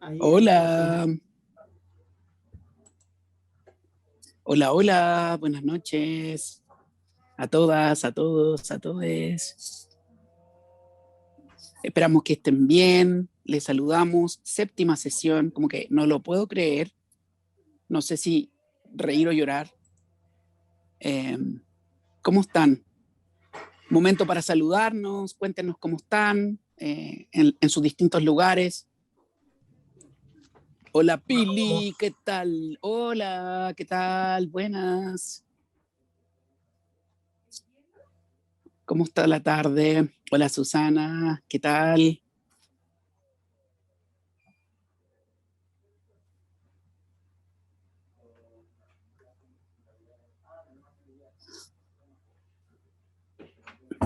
Hola, hola, hola, buenas noches a todas, a todos, a todes. Esperamos que estén bien, les saludamos, séptima sesión, como que no lo puedo creer, no sé si reír o llorar. Eh, ¿Cómo están? Momento para saludarnos, cuéntenos cómo están en sus distintos lugares. Hola Pili, ¿qué tal? Hola, ¿qué tal? Buenas. ¿Cómo está la tarde? Hola Susana, ¿qué tal?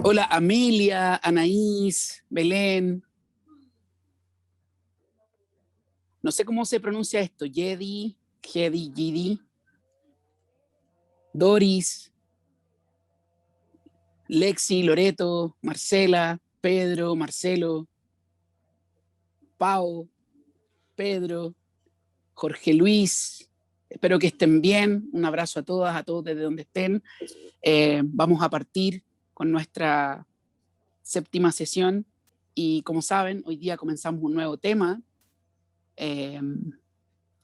Hola Amelia, Anaís, Belén. No sé cómo se pronuncia esto. Yedi, Jedi, Gidi. Doris, Lexi, Loreto, Marcela, Pedro, Marcelo, Pau, Pedro, Jorge Luis. Espero que estén bien. Un abrazo a todos desde donde estén. Vamos a partir con nuestra séptima sesión y como saben, hoy día comenzamos un nuevo tema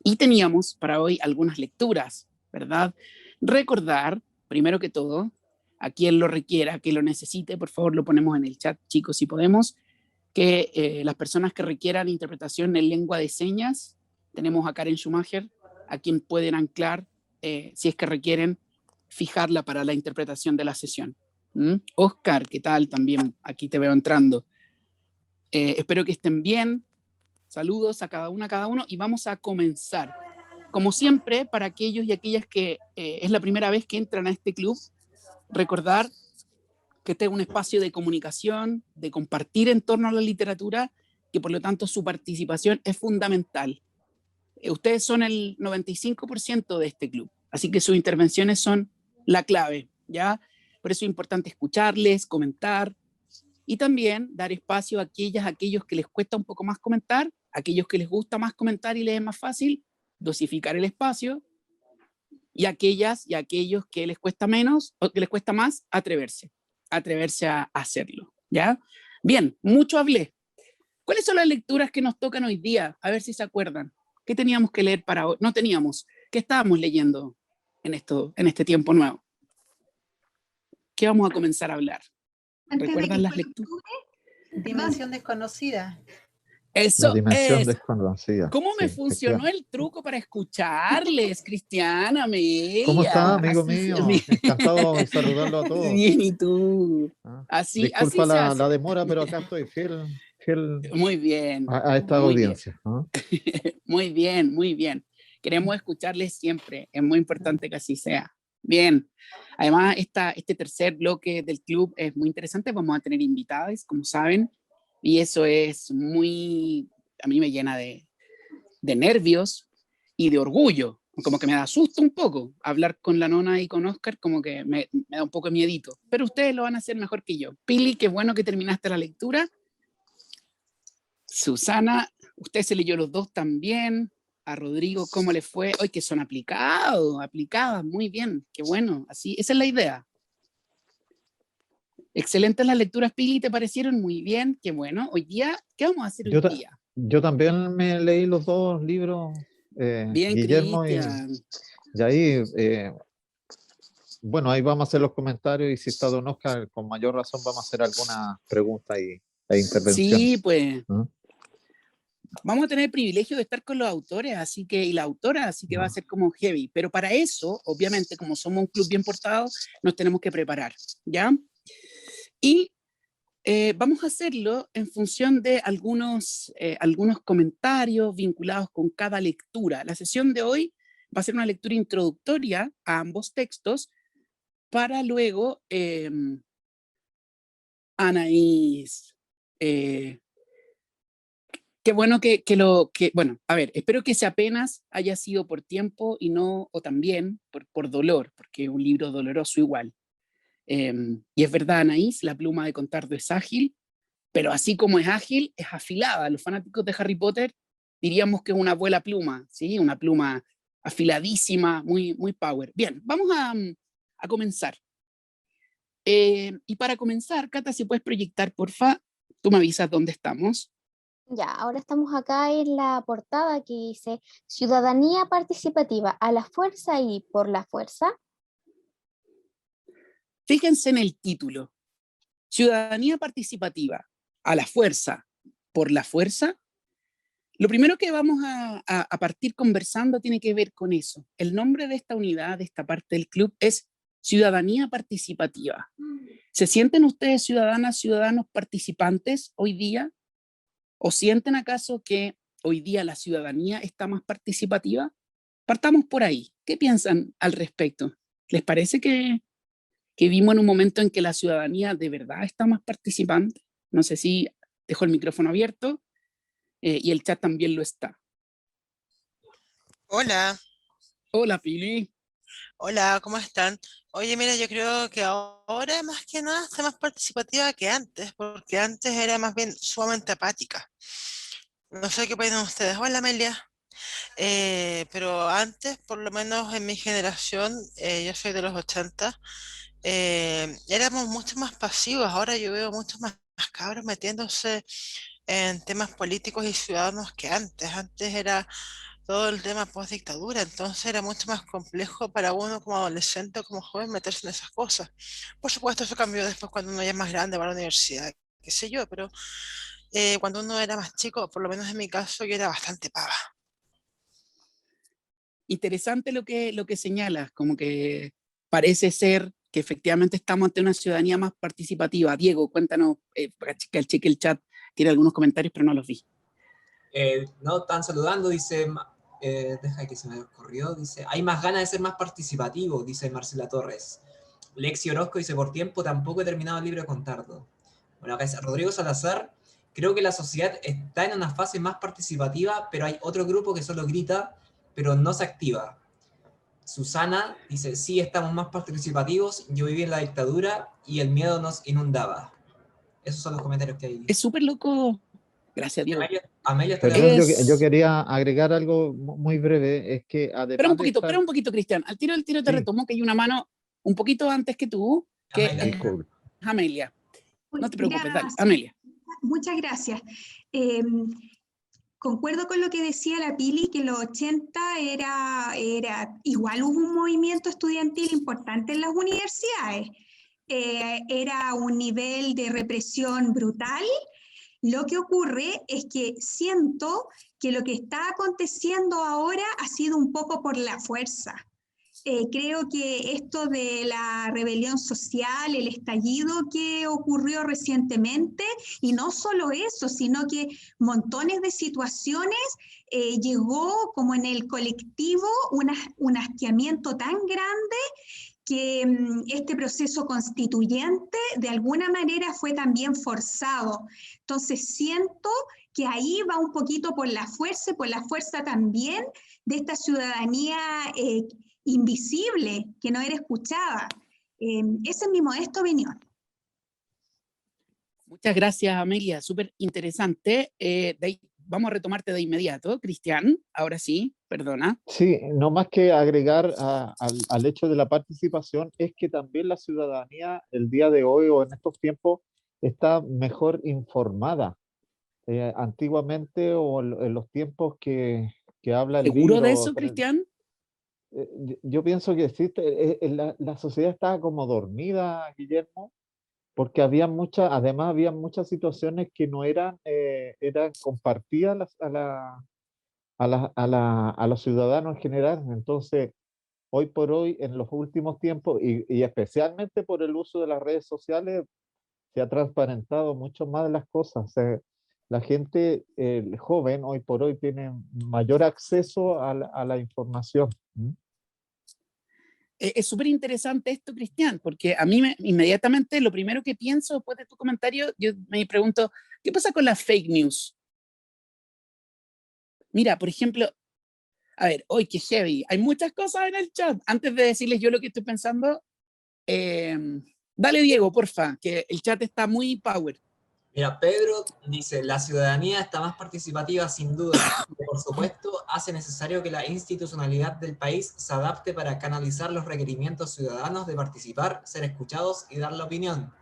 y teníamos para hoy algunas lecturas, ¿verdad? Recordar, primero que todo, a quien lo requiera, a quien lo necesite, por favor lo ponemos en el chat, chicos, si podemos, que las personas que requieran interpretación en lengua de señas, tenemos a Karen Schumacher, a quien pueden anclar, si es que requieren, fijarla para la interpretación de la sesión. Oscar, ¿qué tal? También aquí te veo entrando. Espero que estén bien. Saludos a cada uno y vamos a comenzar. Como siempre, para aquellos y aquellas que es la primera vez que entran a este club, recordar que este es un espacio de comunicación, de compartir en torno a la literatura, que por lo tanto su participación es fundamental. Ustedes son el 95% de este club, así que sus intervenciones son la clave, ¿ya? Por eso es importante escucharles, comentar, y también dar espacio a aquellos que les cuesta un poco más comentar, aquellos que les gusta más comentar y les es más fácil, dosificar el espacio, y aquellas y aquellos que les cuesta menos o que les cuesta más, atreverse a hacerlo, ¿ya? Bien, mucho hablé. ¿Cuáles son las lecturas que nos tocan hoy día? A ver si se acuerdan. ¿Qué teníamos que leer para hoy? No teníamos. ¿Qué estábamos leyendo en este tiempo nuevo? ¿Qué vamos a comenzar a hablar? ¿Recuerdan las lecturas? Dimensión desconocida. La Eso dimensión es. desconocida. ¿Cómo Sí, me funcionó el truco para escucharles, Cristiana, ¿Cómo está, Amelia? amigo mío? Encantado de saludarlo a todos. Bien, ¿y tú? Ah, Así disculpa se la hace. demora, pero acá estoy fiel Muy bien, a esta muy bien, audiencia. ¿Ah? muy bien, muy bien. Queremos escucharles siempre, es muy importante que así sea. Bien, además este tercer bloque del club es muy interesante, vamos a tener invitados, como saben, y eso es a mí me llena de nervios y de orgullo, como que me da susto un poco hablar con la nona y con Oscar, como que me da un poco de miedito, pero ustedes lo van a hacer mejor que yo. Pili, qué bueno que terminaste la lectura. Susana, usted se leyó los dos también. A Rodrigo, ¿cómo le fue? Hoy que son aplicadas, muy bien, qué bueno, así, esa es la idea. Excelentes las lecturas, Pili, ¿te parecieron? Muy bien, qué bueno. Hoy día, ¿qué vamos a hacer hoy Yo, día? yo también me leí los dos libros, Bien, Guillermo, Cristian. y ahí, bueno, ahí vamos a hacer los comentarios y si está Don Oscar, con mayor razón vamos a hacer algunas preguntas e Sí, intervenciones. pues ¿Ah? vamos a tener el privilegio de estar con los autores, así que, y la autora, así que va a Ah. ser como heavy. Pero para eso, obviamente, como somos un club bien portado, nos tenemos que preparar, ¿ya? Y vamos a hacerlo en función de algunos comentarios vinculados con cada lectura. La sesión de hoy va a ser una lectura introductoria a ambos textos para luego Anaís. Qué bueno bueno, a ver, espero que ese apenas haya sido por tiempo y no, o también por dolor, porque es un libro doloroso igual. Y es verdad, Anaís, la pluma de Contardo es ágil, pero así como es ágil, es afilada. Los fanáticos de Harry Potter diríamos que es una abuela pluma, ¿sí? Una pluma afiladísima, muy, muy power. Bien, vamos a comenzar. Y para comenzar, Cata, si puedes proyectar, porfa, tú me avisas dónde estamos. Ya, ahora estamos acá en la portada que dice Ciudadanía participativa a la fuerza y por la fuerza. Fíjense en el título. Ciudadanía participativa a la fuerza, por la fuerza. Lo primero que vamos a partir conversando tiene que ver con eso. El nombre de esta unidad, de esta parte del club, es Ciudadanía Participativa. ¿Se sienten ustedes ciudadanas, ciudadanos participantes hoy día? ¿O sienten acaso que hoy día la ciudadanía está más participativa? Partamos por ahí. ¿Qué piensan al respecto? ¿Les parece que vivimos en un momento en que la ciudadanía de verdad está más participante? No sé si dejo el micrófono abierto y el chat también lo está. Hola, Hola, Pili. hola, ¿cómo están? Oye, mira, yo creo que ahora más que nada está más participativa que antes, porque antes era más bien sumamente apática. No sé qué opinan ustedes. Hola, Amelia. Pero antes, por lo menos en mi generación, yo soy de los 80, éramos mucho más pasivos. Ahora yo veo muchos más cabros metiéndose en temas políticos y ciudadanos que antes. Antes era todo el tema post dictadura, entonces era mucho más complejo para uno como adolescente o como joven meterse en esas cosas. Por supuesto, eso cambió después cuando uno ya es más grande, va a la universidad, qué sé yo, pero cuando uno era más chico, por lo menos en mi caso, yo era bastante pava. Interesante lo que señalas, como que parece ser que efectivamente estamos ante una ciudadanía más participativa. Diego, cuéntanos, para que cheque el chat, tiene algunos comentarios, pero no los vi. No, están saludando, dice, deja que se me ocurrió, dice, hay más ganas de ser más participativo, dice Marcela Torres. Lexi Orozco dice, por tiempo tampoco he terminado el libro de Contardo. Bueno, acá dice Rodrigo Salazar, creo que la sociedad está en una fase más participativa, pero hay otro grupo que solo grita, pero no se activa. Susana dice, sí, estamos más participativos, yo viví en la dictadura y el miedo nos inundaba. Esos son los comentarios que hay. Es súper loco. Gracias, Diego. Amelia está Perdón, Es- yo quería agregar algo muy breve, es que además de estar... espera un poquito, Cristian. Al tiro te Sí. retomo que hay una mano un poquito antes que tú, que Amelia. Disculpe. Amelia. No te preocupes, dale, Gracias. Amelia. Muchas gracias. Concuerdo con lo que decía la Pili, que en los 80 era igual hubo un movimiento estudiantil importante en las universidades. Era un nivel de represión brutal. Lo que ocurre es que siento que lo que está aconteciendo ahora ha sido un poco por la fuerza. Creo que esto de la rebelión social, el estallido que ocurrió recientemente, y no solo eso, sino que montones de situaciones, llegó como en el colectivo un hastiamiento tan grande que este proceso constituyente de alguna manera fue también forzado. Entonces siento que ahí va un poquito por la fuerza también de esta ciudadanía invisible, que no era escuchada. Esa es mi modesta opinión. Muchas gracias, Amelia. Súper interesante. Vamos a retomarte de inmediato. Cristian, ahora sí, perdona. Sí, no más que agregar al hecho de la participación, es que también la ciudadanía el día de hoy o en estos tiempos está mejor informada. Antiguamente o en los tiempos que habla el ¿Seguro libro... de eso, Cristian? Yo pienso que existe, la sociedad estaba como dormida, Guillermo, porque además había muchas situaciones que no eran compartidas a los ciudadanos en general. Entonces, hoy por hoy, en los últimos tiempos, y especialmente por el uso de las redes sociales, se ha transparentado mucho más las cosas. La gente joven hoy por hoy tiene mayor acceso a la información. ¿Mm? Es súper interesante esto, Cristian, porque a mí inmediatamente lo primero que pienso después de tu comentario, yo me pregunto, ¿qué pasa con las fake news? Mira, por ejemplo, a ver, hoy que heavy, hay muchas cosas en el chat. Antes de decirles yo lo que estoy pensando, dale, Diego, porfa, que el chat está muy power. Mira, Pedro dice, la ciudadanía está más participativa sin duda, y por supuesto hace necesario que la institucionalidad del país se adapte para canalizar los requerimientos ciudadanos de participar, ser escuchados y dar la opinión.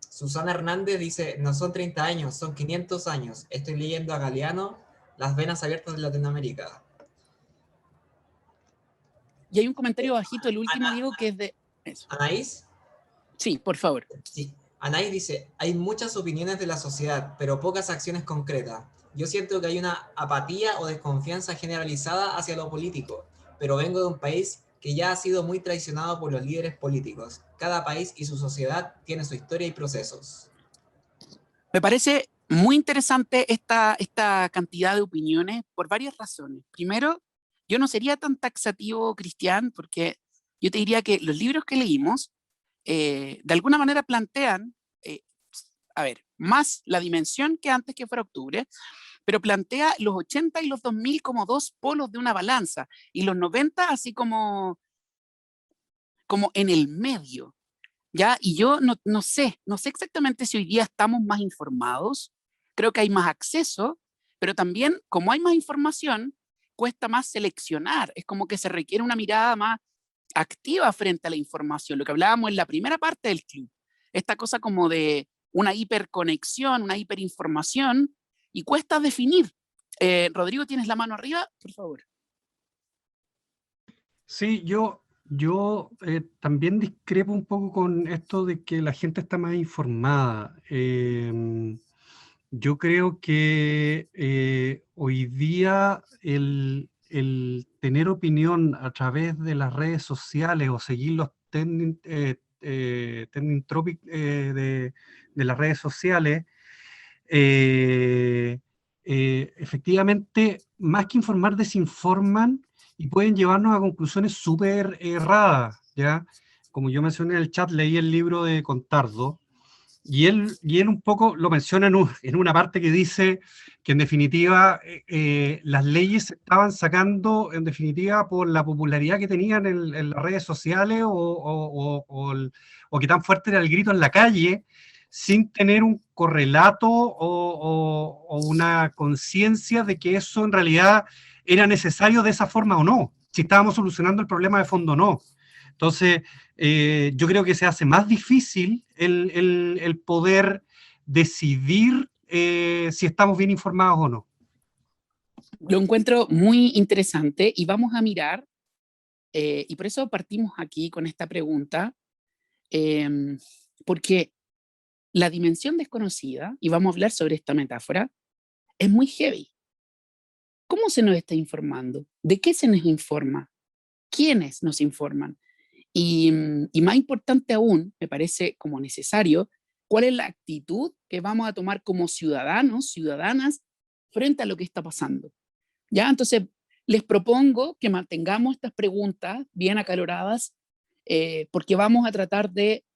Susana Hernández dice, no son 30 años, son 500 años. Estoy leyendo a Galeano, Las venas abiertas de Latinoamérica. Y hay un comentario bajito, el último, Diego, que es de... Eso. ¿Anaís? Sí, por favor. Sí. Anaís dice, hay muchas opiniones de la sociedad, pero pocas acciones concretas. Yo siento que hay una apatía o desconfianza generalizada hacia lo político, pero vengo de un país que ya ha sido muy traicionado por los líderes políticos. Cada país y su sociedad tiene su historia y procesos. Me parece muy interesante esta cantidad de opiniones por varias razones. Primero, yo no sería tan taxativo, Cristian, porque yo te diría que los libros que leímos de alguna manera plantean, a ver, más la dimensión que antes que fuera octubre, pero plantea los 80 y los 2000 como dos polos de una balanza, y los 90 así como en el medio, ¿ya? Y yo no sé exactamente si hoy día estamos más informados, creo que hay más acceso, pero también como hay más información, cuesta más seleccionar, es como que se requiere una mirada más activa frente a la información, lo que hablábamos en la primera parte del club, esta cosa como de una hiperconexión, una hiperinformación, y cuesta definir. Rodrigo, ¿tienes la mano arriba? Por favor. Sí, yo también discrepo un poco con esto de que la gente está más informada. Yo creo que hoy día el tener opinión a través de las redes sociales o seguir los trending topic de las redes sociales, efectivamente, más que informar, desinforman y pueden llevarnos a conclusiones súper erradas, ¿ya? Como yo mencioné en el chat, leí el libro de Contardo, y él un poco lo menciona en una parte que dice que en definitiva las leyes se estaban sacando en definitiva por la popularidad que tenían en las redes sociales o que tan fuerte era el grito en la calle, sin tener un correlato o una conciencia de que eso en realidad era necesario de esa forma o no, si estábamos solucionando el problema de fondo o no. Entonces, yo creo que se hace más difícil el poder decidir si estamos bien informados o no. Lo encuentro muy interesante y vamos a mirar, y por eso partimos aquí con esta pregunta, porque la dimensión desconocida, y vamos a hablar sobre esta metáfora, es muy heavy. ¿Cómo se nos está informando? ¿De qué se nos informa? ¿Quiénes nos informan? Y más importante aún, me parece como necesario, ¿cuál es la actitud que vamos a tomar como ciudadanos, ciudadanas, frente a lo que está pasando? ¿Ya? Entonces, les propongo que mantengamos estas preguntas bien acaloradas, porque vamos a tratar de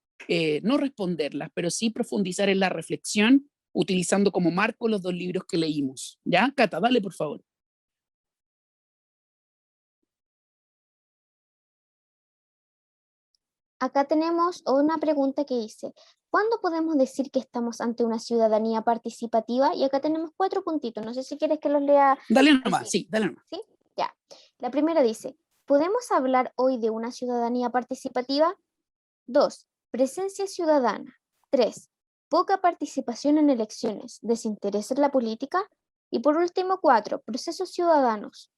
no responderlas, pero sí profundizar en la reflexión, utilizando como marco los dos libros que leímos. ¿Ya? Cata, dale, por favor. Acá tenemos una pregunta que dice, ¿cuándo podemos decir que estamos ante una ciudadanía participativa? Y acá tenemos 4 puntitos, no sé si quieres que los lea. Dale nomás, sí, dale nomás. ¿Sí? Ya. La primera dice, ¿podemos hablar hoy de una ciudadanía participativa? 2, presencia ciudadana. 3, poca participación en elecciones, desinterés en la política. Y por último, 4, procesos ciudadanos.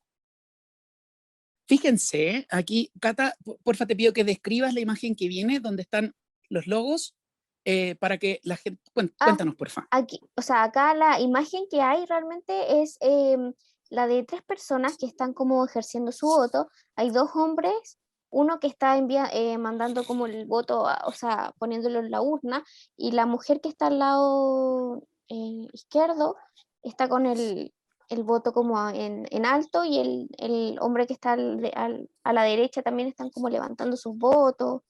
Fíjense, aquí, Cata, porfa te pido que describas la imagen que viene, donde están los logos, para que la gente... Cuéntanos, porfa. Aquí, o sea, acá la imagen que hay realmente es la de 3 personas que están como ejerciendo su voto. Hay 2 hombres, uno que está mandando como el voto, o sea, poniéndolo en la urna, y la mujer que está al lado izquierdo está con el voto como en alto, y el hombre que está a la derecha también están como levantando sus votos,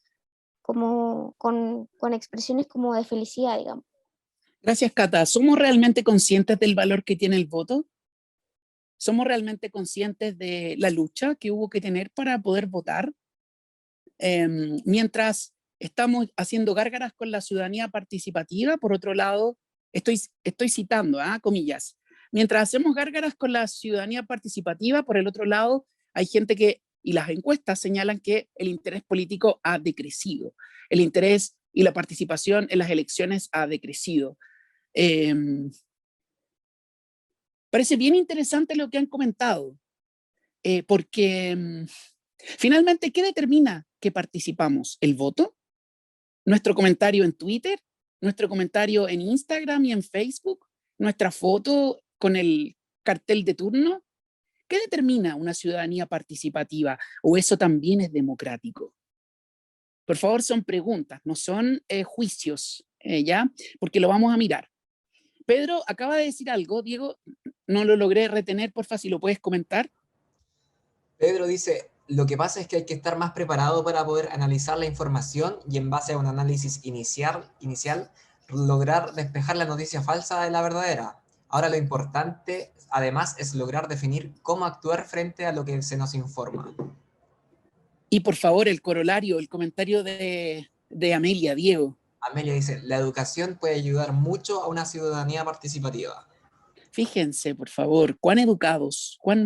como con expresiones como de felicidad, digamos. Gracias, Cata. ¿Somos realmente conscientes del valor que tiene el voto? ¿Somos realmente conscientes de la lucha que hubo que tener para poder votar? Mientras estamos haciendo gárgaras con la ciudadanía participativa, por otro lado, estoy citando, comillas, mientras hacemos gárgaras con la ciudadanía participativa, por el otro lado, hay gente que, y las encuestas señalan que el interés político ha decrecido, el interés y la participación en las elecciones ha decrecido. Parece bien interesante lo que han comentado, porque finalmente, ¿qué determina que participamos? ¿El voto? ¿Nuestro comentario en Twitter? ¿Nuestro comentario en Instagram y en Facebook? ¿Nuestra foto con el cartel de turno? ¿Qué determina una ciudadanía participativa? ¿O eso también es democrático? Por favor, son preguntas, no son juicios, ¿ya? Porque lo vamos a mirar. Pedro acaba de decir algo, Diego, no lo logré retener, porfa, si lo puedes comentar. Pedro dice, lo que pasa es que hay que estar más preparado para poder analizar la información y en base a un análisis inicial lograr despejar la noticia falsa de la verdadera. Ahora lo importante, además, es lograr definir cómo actuar frente a lo que se nos informa. Y por favor, el corolario, el comentario de Amelia, Diego. Amelia dice, la educación puede ayudar mucho a una ciudadanía participativa. Fíjense, por favor, cuán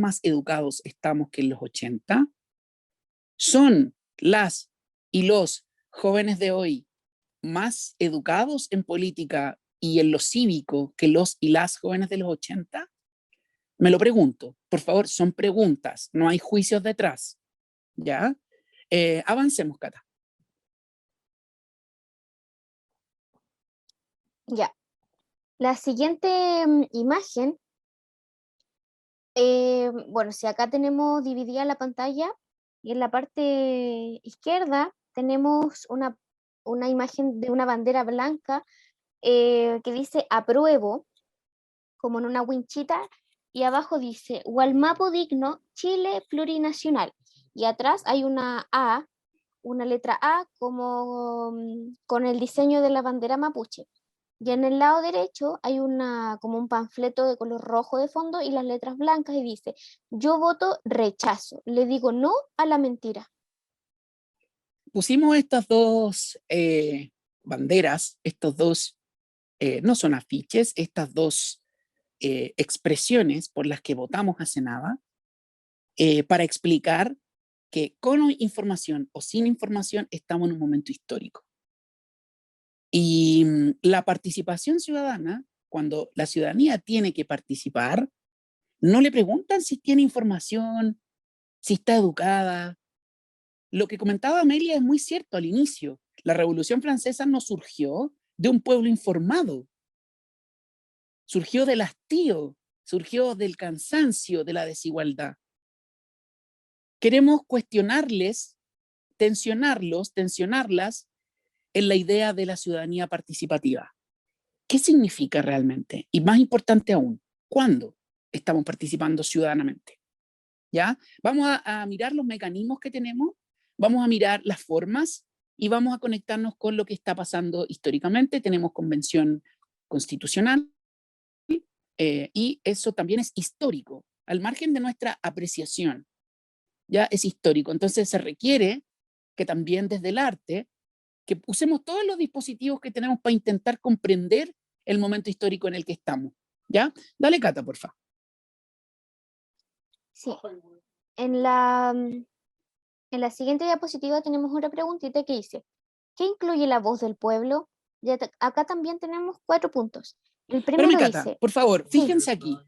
más educados estamos que en los 80. ¿Son las y los jóvenes de hoy más educados en política y en lo cívico que los y las jóvenes de los 80? Me lo pregunto. Por favor, son preguntas, no hay juicios detrás. ¿Ya? Avancemos, Cata. Ya. La siguiente imagen, bueno, si acá tenemos dividida la pantalla y en la parte izquierda tenemos una imagen de una bandera blanca que dice apruebo, como en una winchita, y abajo dice Gualmapu digno, Chile plurinacional. Y atrás hay una letra A como con el diseño de la bandera mapuche. Y en el lado derecho hay como un panfleto de color rojo de fondo y las letras blancas y dice, yo voto rechazo, le digo no a la mentira. Pusimos estas dos banderas, estos dos, no son afiches, estas dos expresiones por las que votamos hace nada, para explicar que con información o sin información estamos en un momento histórico. Y la participación ciudadana, cuando la ciudadanía tiene que participar, no le preguntan si tiene información, si está educada. Lo que comentaba Amelia es muy cierto al inicio. La Revolución Francesa no surgió de un pueblo informado, surgió del hastío, surgió del cansancio, de la desigualdad. Queremos cuestionarles, tensionarlas en la idea de la ciudadanía participativa. ¿Qué significa realmente? Y más importante aún, ¿cuándo estamos participando ciudadanamente? ¿Ya? Vamos a mirar los mecanismos que tenemos, vamos a mirar las formas y vamos a conectarnos con lo que está pasando históricamente. Tenemos convención constitucional y eso también es histórico, al margen de nuestra apreciación. Ya es histórico. Entonces se requiere que también desde el arte que usemos todos los dispositivos que tenemos para intentar comprender el momento histórico en el que estamos. ¿Ya? Dale, Cata, por favor. Sí. En la siguiente diapositiva tenemos una preguntita que dice, ¿qué incluye la voz del pueblo? Y acá también tenemos 4 puntos. El primero Cata, dice... por favor, Sí. fíjense aquí.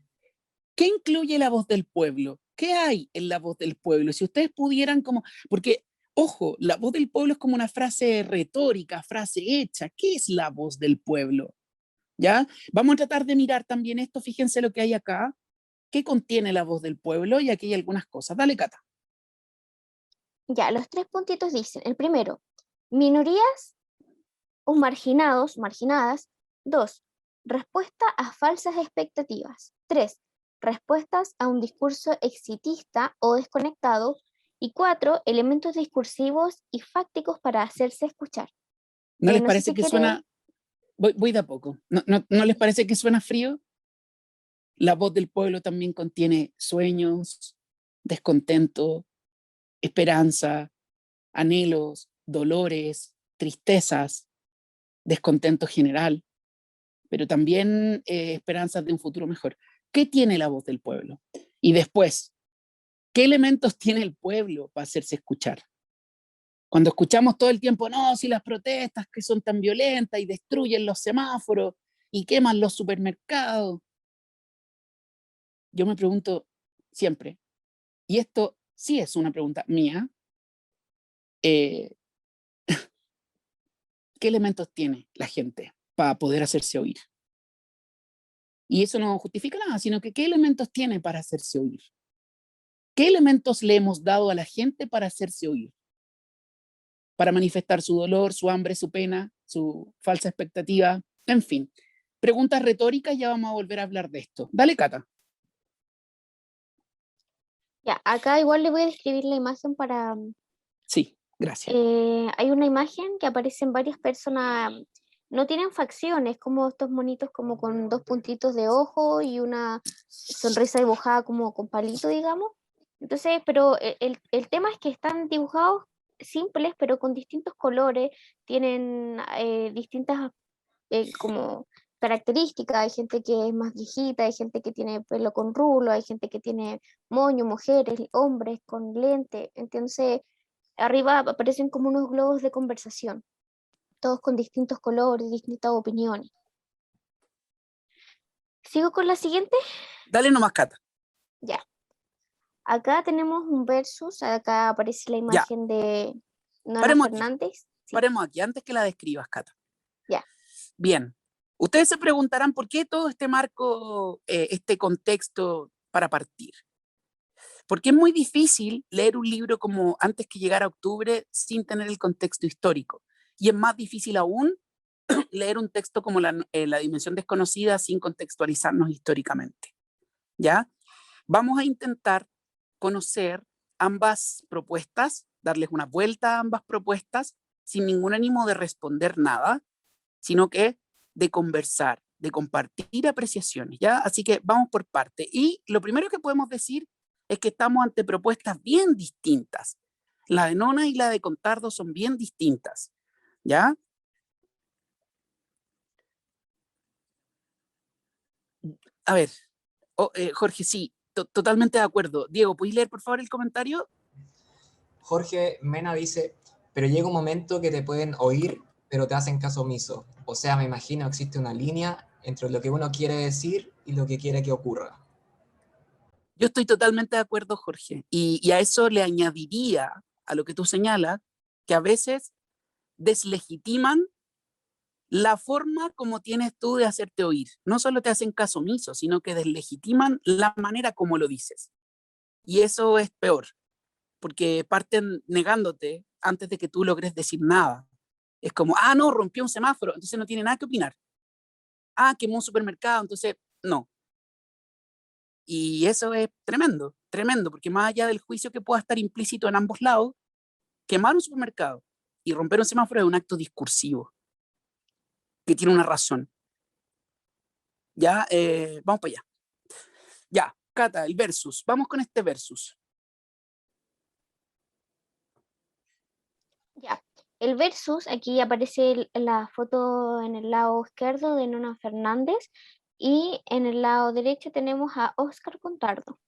¿Qué incluye la voz del pueblo? ¿Qué hay en la voz del pueblo? Si ustedes pudieran porque, ojo, la voz del pueblo es como una frase retórica, frase hecha. ¿Qué es la voz del pueblo? ¿Ya? Vamos a tratar de mirar también esto. Fíjense lo que hay acá. ¿Qué contiene la voz del pueblo? Y aquí hay algunas cosas. Dale, Cata. Ya, los 3 puntitos dicen, el primero, minorías o marginadas. 2, respuesta a falsas expectativas. 3, respuestas a un discurso exitista o desconectado. Y 4, elementos discursivos y fácticos para hacerse escuchar. ¿No les no parece sé si que quiere... suena... Voy de a poco. ¿No les parece que suena frío? La voz del pueblo también contiene sueños, descontento, esperanza, anhelos, dolores, tristezas, descontento general. pero también esperanzas de un futuro mejor. ¿Qué tiene la voz del pueblo? Y después, ¿qué elementos tiene el pueblo para hacerse escuchar? Cuando escuchamos todo el tiempo, no, si las protestas que son tan violentas y destruyen los semáforos y queman los supermercados, yo me pregunto siempre, y esto sí es una pregunta mía, ¿qué elementos tiene la gente para poder hacerse oír? Y eso no justifica nada, sino que ¿qué elementos tiene para hacerse oír? ¿Qué elementos le hemos dado a la gente para hacerse oír? Para manifestar su dolor, su hambre, su pena, su falsa expectativa, en fin. Preguntas retóricas, ya vamos a volver a hablar de esto. Dale, Cata. Ya, acá igual le voy a describir la imagen para... Sí, gracias. hay una imagen que aparecen varias personas, no tienen facciones, como estos monitos como con dos puntitos de ojo y una sonrisa dibujada como con palito, digamos. Entonces, pero el tema es que están dibujados simples, pero con distintos colores, tienen distintas como características. Hay gente que es más viejita, hay gente que tiene pelo con rulo, hay gente que tiene moño, mujeres, hombres con lente. Entonces, arriba aparecen como unos globos de conversación, todos con distintos colores, distintas opiniones. ¿Sigo con la siguiente? Dale nomás, Cata. Ya. Acá tenemos un versus, acá aparece la imagen de Nona Paremos aquí. Fernández. Sí. Paremos aquí, antes que la describas, Cata. Ya. Bien. Ustedes se preguntarán por qué todo este marco, este contexto para partir. Porque es muy difícil leer un libro como Antes que llegara octubre sin tener el contexto histórico. Y es más difícil aún leer un texto como la Dimensión Desconocida sin contextualizarnos históricamente. ¿Ya? Vamos a intentar conocer ambas propuestas, darles una vuelta a ambas propuestas, sin ningún ánimo de responder nada, sino que de conversar, de compartir apreciaciones, ¿ya? Así que vamos por parte. Y lo primero que podemos decir es que estamos ante propuestas bien distintas. La de Nona y la de Contardo son bien distintas, ¿ya? A ver, Jorge, sí, totalmente de acuerdo. Diego, ¿puedes leer por favor el comentario? Jorge Mena dice, pero llega un momento que te pueden oír, pero te hacen caso omiso. O sea, me imagino existe una línea entre lo que uno quiere decir y lo que quiere que ocurra. Yo estoy totalmente de acuerdo, Jorge. Y a eso le añadiría, a lo que tú señalas, que a veces deslegitiman la forma como tienes tú de hacerte oír. No solo te hacen caso omiso, sino que deslegitiman la manera como lo dices. Y eso es peor, porque parten negándote antes de que tú logres decir nada. Es como, ah, no, rompió un semáforo, entonces no tiene nada que opinar. Ah, quemó un supermercado, entonces no. Y eso es tremendo, tremendo, porque más allá del juicio que pueda estar implícito en ambos lados, quemar un supermercado y romper un semáforo es un acto discursivo, que tiene una razón. Ya, vamos para allá. Ya, Cata, el versus. Vamos con este versus. Ya. El versus, aquí aparece la foto en el lado izquierdo de Nona Fernández y en el lado derecho tenemos a Óscar Contardo.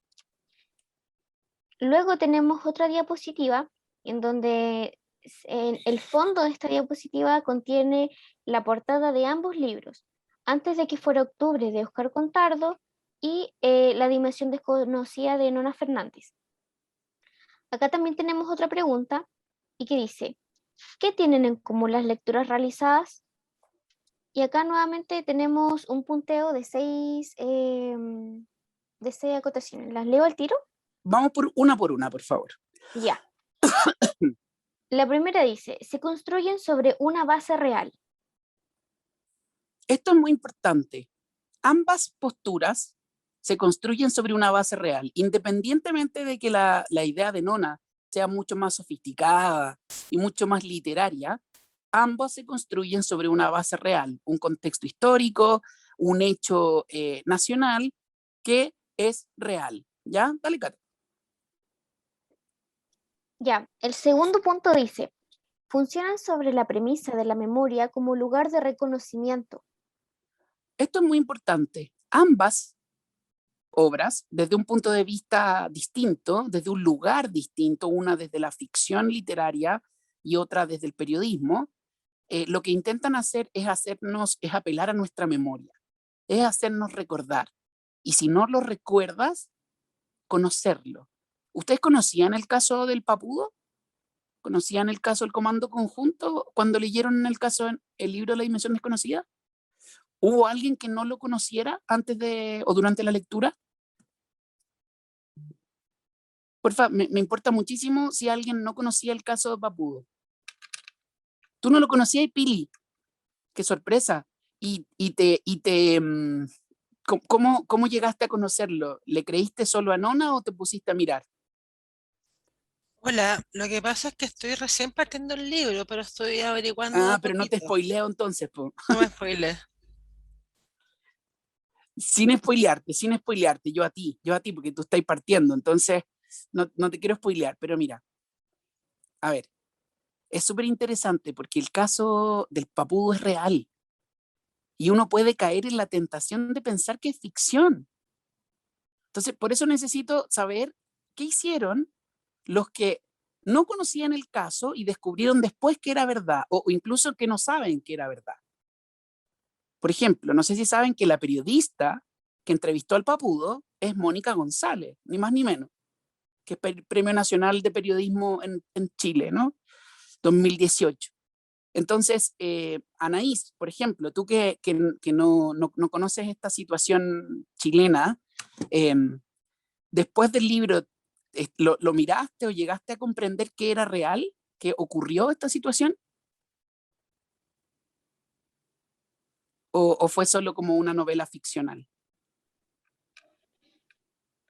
Luego tenemos otra diapositiva en donde en el fondo de esta diapositiva contiene la portada de ambos libros, Antes de que fuera octubre de Óscar Contardo y La Dimensión Desconocida de Nona Fernández. Acá también tenemos otra pregunta y que dice, ¿qué tienen en común las lecturas realizadas? Y acá nuevamente tenemos un punteo de 6 acotaciones. ¿Las leo al tiro? Vamos por una, por favor. Ya. La primera dice, se construyen sobre una base real. Esto es muy importante. Ambas posturas se construyen sobre una base real, independientemente de que la idea de Nona sea mucho más sofisticada y mucho más literaria, ambas se construyen sobre una base real, un contexto histórico, un hecho nacional que es real. ¿Ya? Dale, Cata. Ya, el segundo punto dice, funcionan sobre la premisa de la memoria como lugar de reconocimiento. esto es muy importante. Ambas obras, desde un punto de vista distinto, desde un lugar distinto, una desde la ficción literaria y otra desde el periodismo, lo que intentan hacer es apelar a nuestra memoria, es hacernos recordar. Y si no lo recuerdas, conocerlo. ¿Ustedes conocían el caso del Papudo? ¿Conocían el caso del Comando Conjunto cuando leyeron el libro de La Dimensión Desconocida? ¿Hubo alguien que no lo conociera antes de o durante la lectura? Porfa, me importa muchísimo si alguien no conocía el caso de Papudo. Tú no lo conocías, Pili. Qué sorpresa. ¿Cómo llegaste a conocerlo? ¿Le creíste solo a Nona o te pusiste a mirar? Hola, lo que pasa es que estoy recién partiendo el libro, pero estoy averiguando de a Pero no te poquito. spoileo entonces, po. No me spoilees. Sin spoilearte, yo a ti, porque tú estás partiendo, entonces no te quiero spoilear, pero mira, a ver, es súper interesante porque el caso del Papudo es real y uno puede caer en la tentación de pensar que es ficción. Entonces, por eso necesito saber qué hicieron los que no conocían el caso y descubrieron después que era verdad, o incluso que no saben que era verdad. Por ejemplo, no sé si saben que la periodista que entrevistó al Papudo es Mónica González, ni más ni menos, que es Premio Nacional de Periodismo en Chile, ¿no? 2018. Entonces, Anaís, por ejemplo, tú que no conoces esta situación chilena, después del libro, ¿lo miraste o llegaste a comprender que era real, que ocurrió esta situación? ¿O fue solo como una novela ficcional?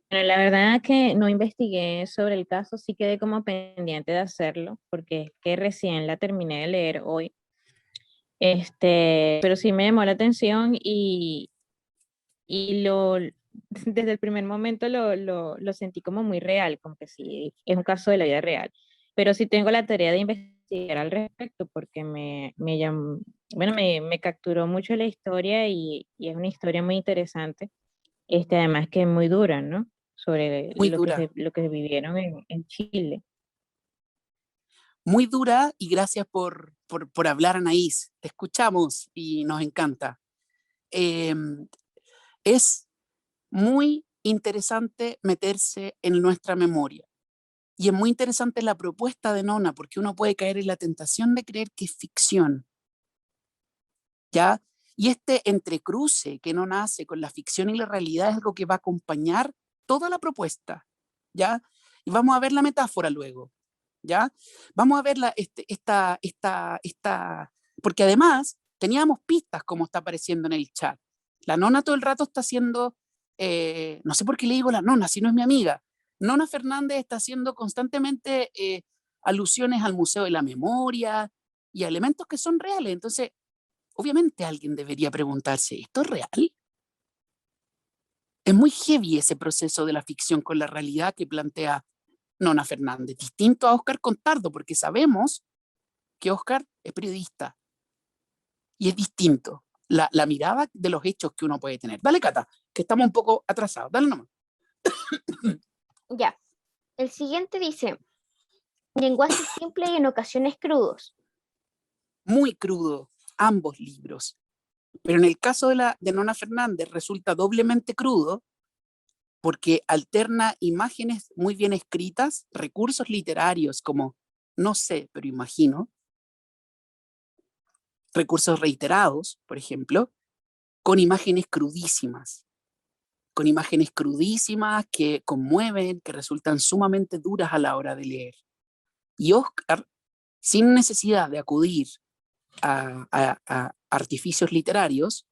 Bueno, la verdad que no investigué sobre el caso, sí quedé como pendiente de hacerlo, porque es que recién la terminé de leer hoy. Pero sí me llamó la atención y desde el primer momento lo sentí como muy real, como que sí, es un caso de la vida real. Pero sí tengo la tarea de investigar al respecto porque me capturó mucho la historia y es una historia muy interesante. Además que es muy dura, ¿no? Sobre Muy dura. lo que vivieron en Chile. Muy dura, y gracias por hablar, Anaís. Te escuchamos y nos encanta. Es muy interesante meterse en nuestra memoria. Y es muy interesante la propuesta de Nona, porque uno puede caer en la tentación de creer que es ficción. ¿Ya? Y este entrecruce que Nona hace con la ficción y la realidad es algo que va a acompañar toda la propuesta. ¿Ya? Y vamos a ver la metáfora luego. ¿Ya? Vamos a ver porque además teníamos pistas como está apareciendo en el chat. La Nona todo el rato está haciendo, no sé por qué le digo la Nona, si no es mi amiga. Nona Fernández está haciendo constantemente alusiones al Museo de la Memoria y a elementos que son reales. Entonces, obviamente alguien debería preguntarse, ¿esto es real? Es muy heavy ese proceso de la ficción con la realidad que plantea Nona Fernández, distinto a Óscar Contardo, porque sabemos que Óscar es periodista y es distinto la mirada de los hechos que uno puede tener. Dale, Cata, que estamos un poco atrasados. Dale nomás. Ya. El siguiente dice, lenguaje simple y en ocasiones crudos. Muy crudo, ambos libros. Pero en el caso de Nona Fernández resulta doblemente crudo porque alterna imágenes muy bien escritas, recursos literarios como no sé, pero imagino, recursos reiterados, por ejemplo, con imágenes crudísimas que conmueven, que resultan sumamente duras a la hora de leer. Y Óscar, sin necesidad de acudir a artificios literarios,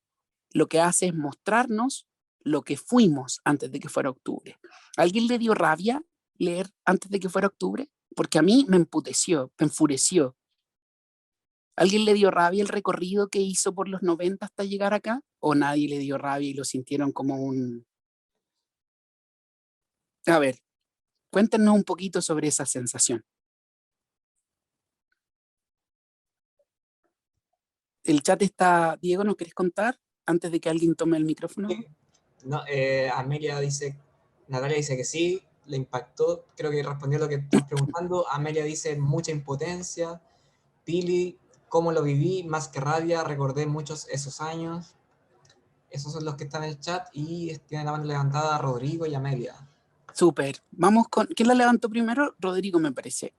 lo que hace es mostrarnos lo que fuimos antes de que fuera octubre. ¿A alguien le dio rabia leer antes de que fuera octubre? Porque a mí me emputeció, me enfureció. ¿A alguien le dio rabia el recorrido que hizo por los 90 hasta llegar acá? ¿O nadie le dio rabia y lo sintieron como un... A ver, cuéntenos un poquito sobre esa sensación. El chat está... Diego, ¿nos querés contar? antes de que alguien tome el micrófono? No, Amelia dice, Natalia dice que sí, le impactó, creo que respondió lo que estás preguntando. Amelia dice mucha impotencia. Pili, ¿cómo lo viví? Más que rabia, recordé muchos esos años. Esos son los que están en el chat y tiene la mano levantada Rodrigo y Amelia. Súper. Vamos con... ¿Quién la levantó primero? Rodrigo, me parece.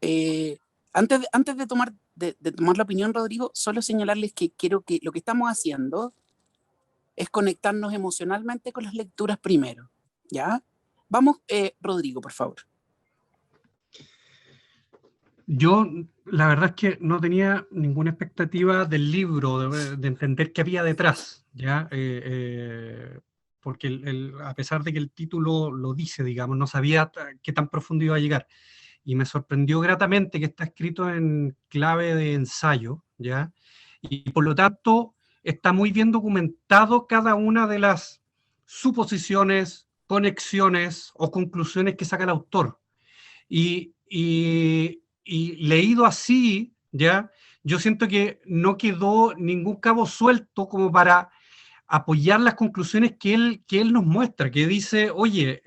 Antes de tomar la opinión, Rodrigo, solo señalarles que quiero que lo que estamos haciendo es conectarnos emocionalmente con las lecturas primero, ¿ya? Vamos, Rodrigo, por favor. Yo, la verdad es que no tenía ninguna expectativa del libro, de entender qué había detrás, ¿ya? Porque a pesar de que el título lo dice, digamos, no sabía qué tan profundo iba a llegar. Y me sorprendió gratamente que está escrito en clave de ensayo, ¿ya? Y por lo tanto está muy bien documentado cada una de las suposiciones, conexiones o conclusiones que saca el autor. Y leído así, ¿ya? Yo siento que no quedó ningún cabo suelto como para apoyar las conclusiones que él nos muestra, que dice, oye,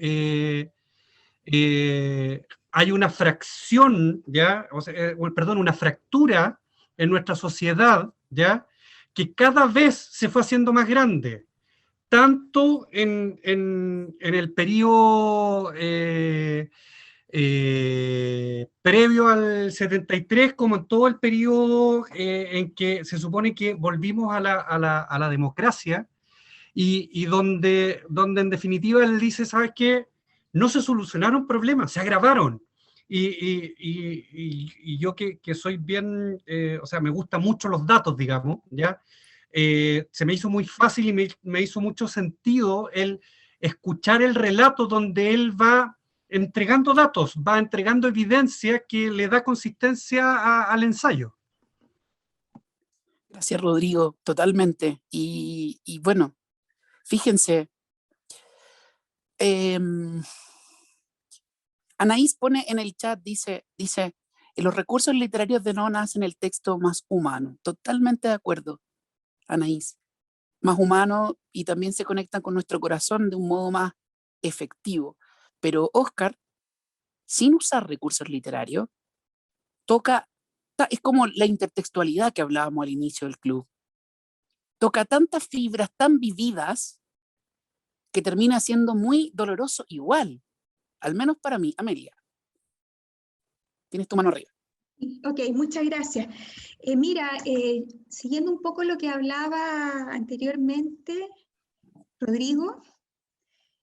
hay una fracción, ¿ya? O sea, perdón, una fractura en nuestra sociedad, ¿ya? Que cada vez se fue haciendo más grande, tanto en el periodo previo al 73 como en todo el periodo en que se supone que volvimos a la democracia y donde en definitiva él dice, ¿sabes qué? No se solucionaron problemas, se agravaron. Y yo que soy bien, o sea, me gustan mucho los datos, digamos, ¿ya? Se me hizo muy fácil y me hizo mucho sentido el escuchar el relato donde él va entregando datos, va entregando evidencia que le da consistencia al ensayo. Gracias, Rodrigo, totalmente. Y bueno, fíjense, Anaís pone en el chat, dice, los recursos literarios de Nona hacen el texto más humano. Totalmente de acuerdo, Anaís. Más humano y también se conectan con nuestro corazón de un modo más efectivo. Pero Oscar, sin usar recursos literarios, es como la intertextualidad que hablábamos al inicio del club. Toca tantas fibras tan vividas que termina siendo muy doloroso igual. Al menos para mí. Amelia, tienes tu mano arriba. Ok, muchas gracias. Mira, siguiendo un poco lo que hablaba anteriormente Rodrigo,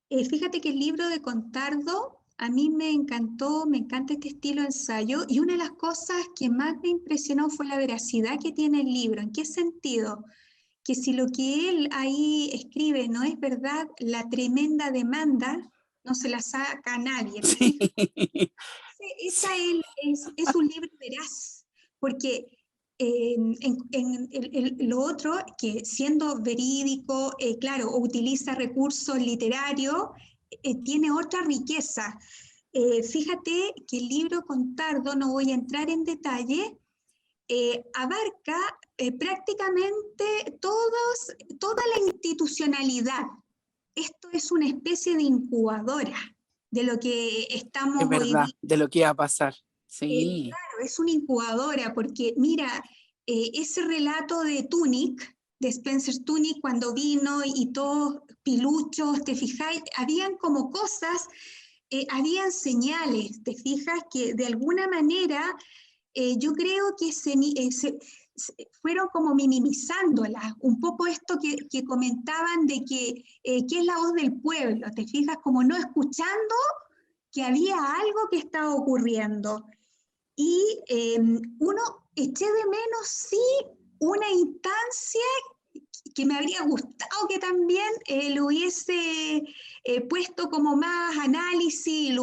fíjate que el libro de Contardo a mí me encantó, me encanta este estilo de ensayo, y una de las cosas que más me impresionó fue la veracidad que tiene el libro. ¿En qué sentido? Que si lo que él ahí escribe no es verdad, la tremenda demanda no se la saca a nadie. Sí. Es un libro veraz, porque lo otro, que siendo verídico, claro, utiliza recursos literarios, tiene otra riqueza. Fíjate que el libro Contardo, no voy a entrar en detalle, abarca prácticamente toda la institucionalidad. Esto es una especie de incubadora de lo que estamos es verdad, hoy, de lo que va a pasar. Sí. claro, es una incubadora, porque mira, ese relato de Tunick, de Spencer Tunick, cuando vino y todos piluchos, ¿te fijáis? Habían como cosas, habían señales, ¿te fijas? Que de alguna manera yo creo que fueron como minimizándolas, un poco esto que comentaban de que es la voz del pueblo, ¿te fijas? Como no escuchando que había algo que estaba ocurriendo. Y uno eché de menos, sí, una instancia que me habría gustado que también lo hubiese puesto como más análisis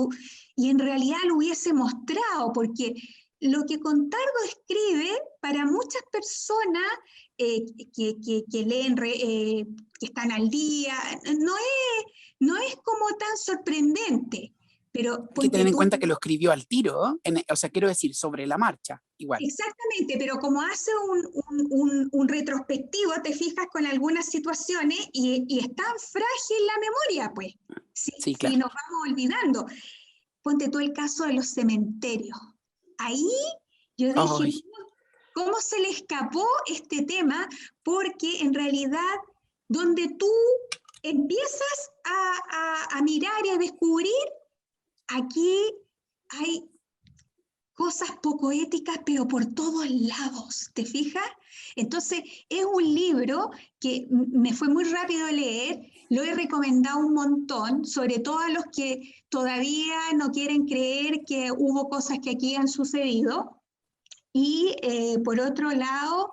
y en realidad lo hubiese mostrado, porque lo que Contardo escribe, para muchas personas que leen, que están al día, no es como tan sorprendente. Pero hay que tener en cuenta que lo escribió al tiro, o sea, quiero decir, sobre la marcha. igual. Exactamente, pero como hace un retrospectivo, te fijas con algunas situaciones y es tan frágil la memoria, pues, Sí, si claro. nos vamos olvidando. Ponte tú el caso de los cementerios. Ahí yo dije, Ay, ¿cómo se le escapó este tema? Porque en realidad, donde tú empiezas a mirar y a descubrir, aquí hay cosas poco éticas, pero por todos lados, ¿te fijas? Entonces, es un libro que me fue muy rápido de leer, lo he recomendado un montón, sobre todo a los que todavía no quieren creer que hubo cosas que aquí han sucedido. Y por otro lado,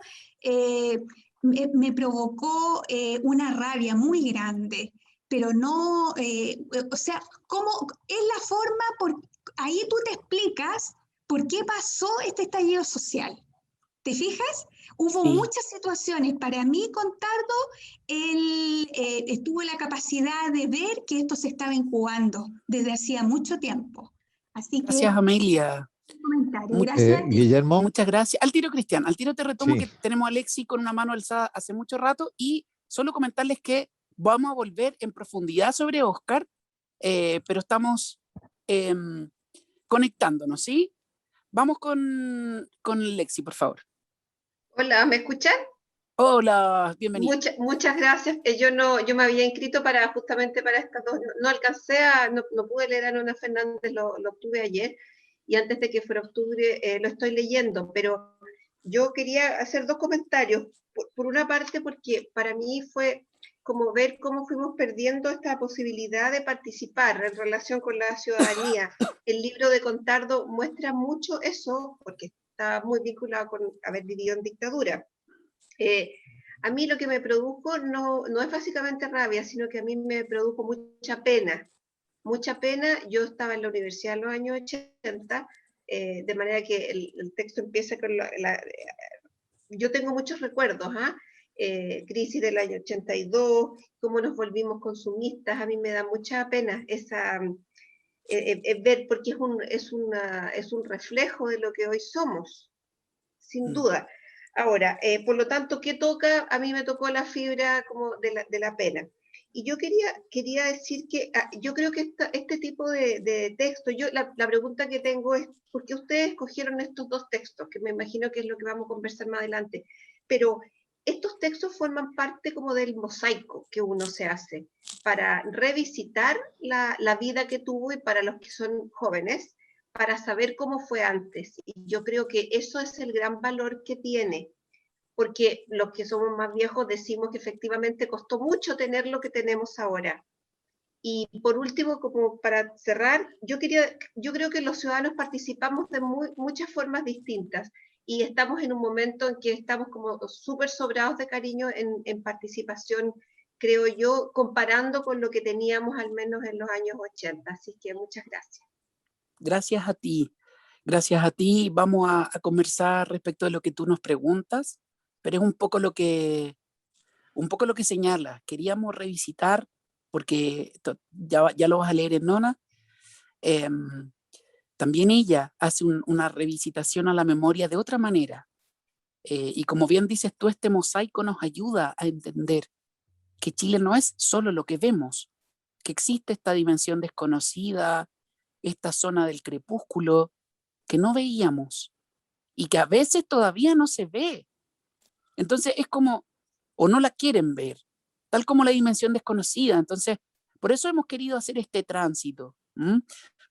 me provocó una rabia muy grande, pero no, o sea, ¿cómo es la forma? Ahí tú te explicas por qué pasó este estallido social. ¿Te fijas? Hubo sí. muchas situaciones. Para mí, Contardo, él tuvo la capacidad de ver que esto se estaba incubando desde hacía mucho tiempo. Así que, Gracias, Amelia. comentario. Gracias a ti. Guillermo, Muchas gracias. Al tiro, Cristian, al tiro te retomo sí, que tenemos a Alexi con una mano alzada hace mucho rato y solo comentarles que vamos a volver en profundidad sobre Oscar, pero estamos conectándonos, ¿sí? Vamos con Alexi, por favor. Hola, ¿me escuchan? Hola, bienvenida. Muchas gracias. Yo me había inscrito justamente para estas dos. No alcancé no pude leer a Nona Fernández, lo obtuve ayer, y antes de que fuera octubre lo estoy leyendo, pero yo quería hacer dos comentarios. Por una parte, porque para mí fue como ver cómo fuimos perdiendo esta posibilidad de participar en relación con la ciudadanía. El libro de Contardo muestra mucho eso, porque está muy vinculado con haber vivido en dictadura. A mí lo que me produjo no es básicamente rabia, sino que a mí me produjo mucha pena. Mucha pena. Yo estaba en la universidad en los años 80, de manera que el texto empieza con yo tengo muchos recuerdos, crisis del año 82, cómo nos volvimos consumistas. A mí me da mucha pena esa ver, porque es un reflejo de lo que hoy somos, sin duda. Ahora, por lo tanto, ¿qué toca? A mí me tocó la fibra como de la pena. Y yo quería decir que yo creo que este tipo de texto, la pregunta que tengo es, ¿por qué ustedes escogieron estos dos textos? Que me imagino que es lo que vamos a conversar más adelante. Pero estos textos forman parte como del mosaico que uno se hace para revisitar la vida que tuvo, y para los que son jóvenes, para saber cómo fue antes. Y yo creo que eso es el gran valor que tiene, porque los que somos más viejos decimos que efectivamente costó mucho tener lo que tenemos ahora. Y por último, como para cerrar, yo creo que los ciudadanos participamos de muchas formas distintas, y estamos en un momento en que estamos como súper sobrados de cariño en participación, creo yo, comparando con lo que teníamos al menos en los años 80. Así que muchas gracias. Gracias a ti. Gracias a ti. Vamos a conversar respecto de lo que tú nos preguntas, pero es un poco lo que señala. Queríamos revisitar, porque ya lo vas a leer en Nona. También ella hace una revisitación a la memoria de otra manera. Y como bien dices tú, este mosaico nos ayuda a entender que Chile no es solo lo que vemos, que existe esta dimensión desconocida, esta zona del crepúsculo que no veíamos y que a veces todavía no se ve. Entonces es como, o no la quieren ver, tal como la dimensión desconocida. Entonces, por eso hemos querido hacer este tránsito.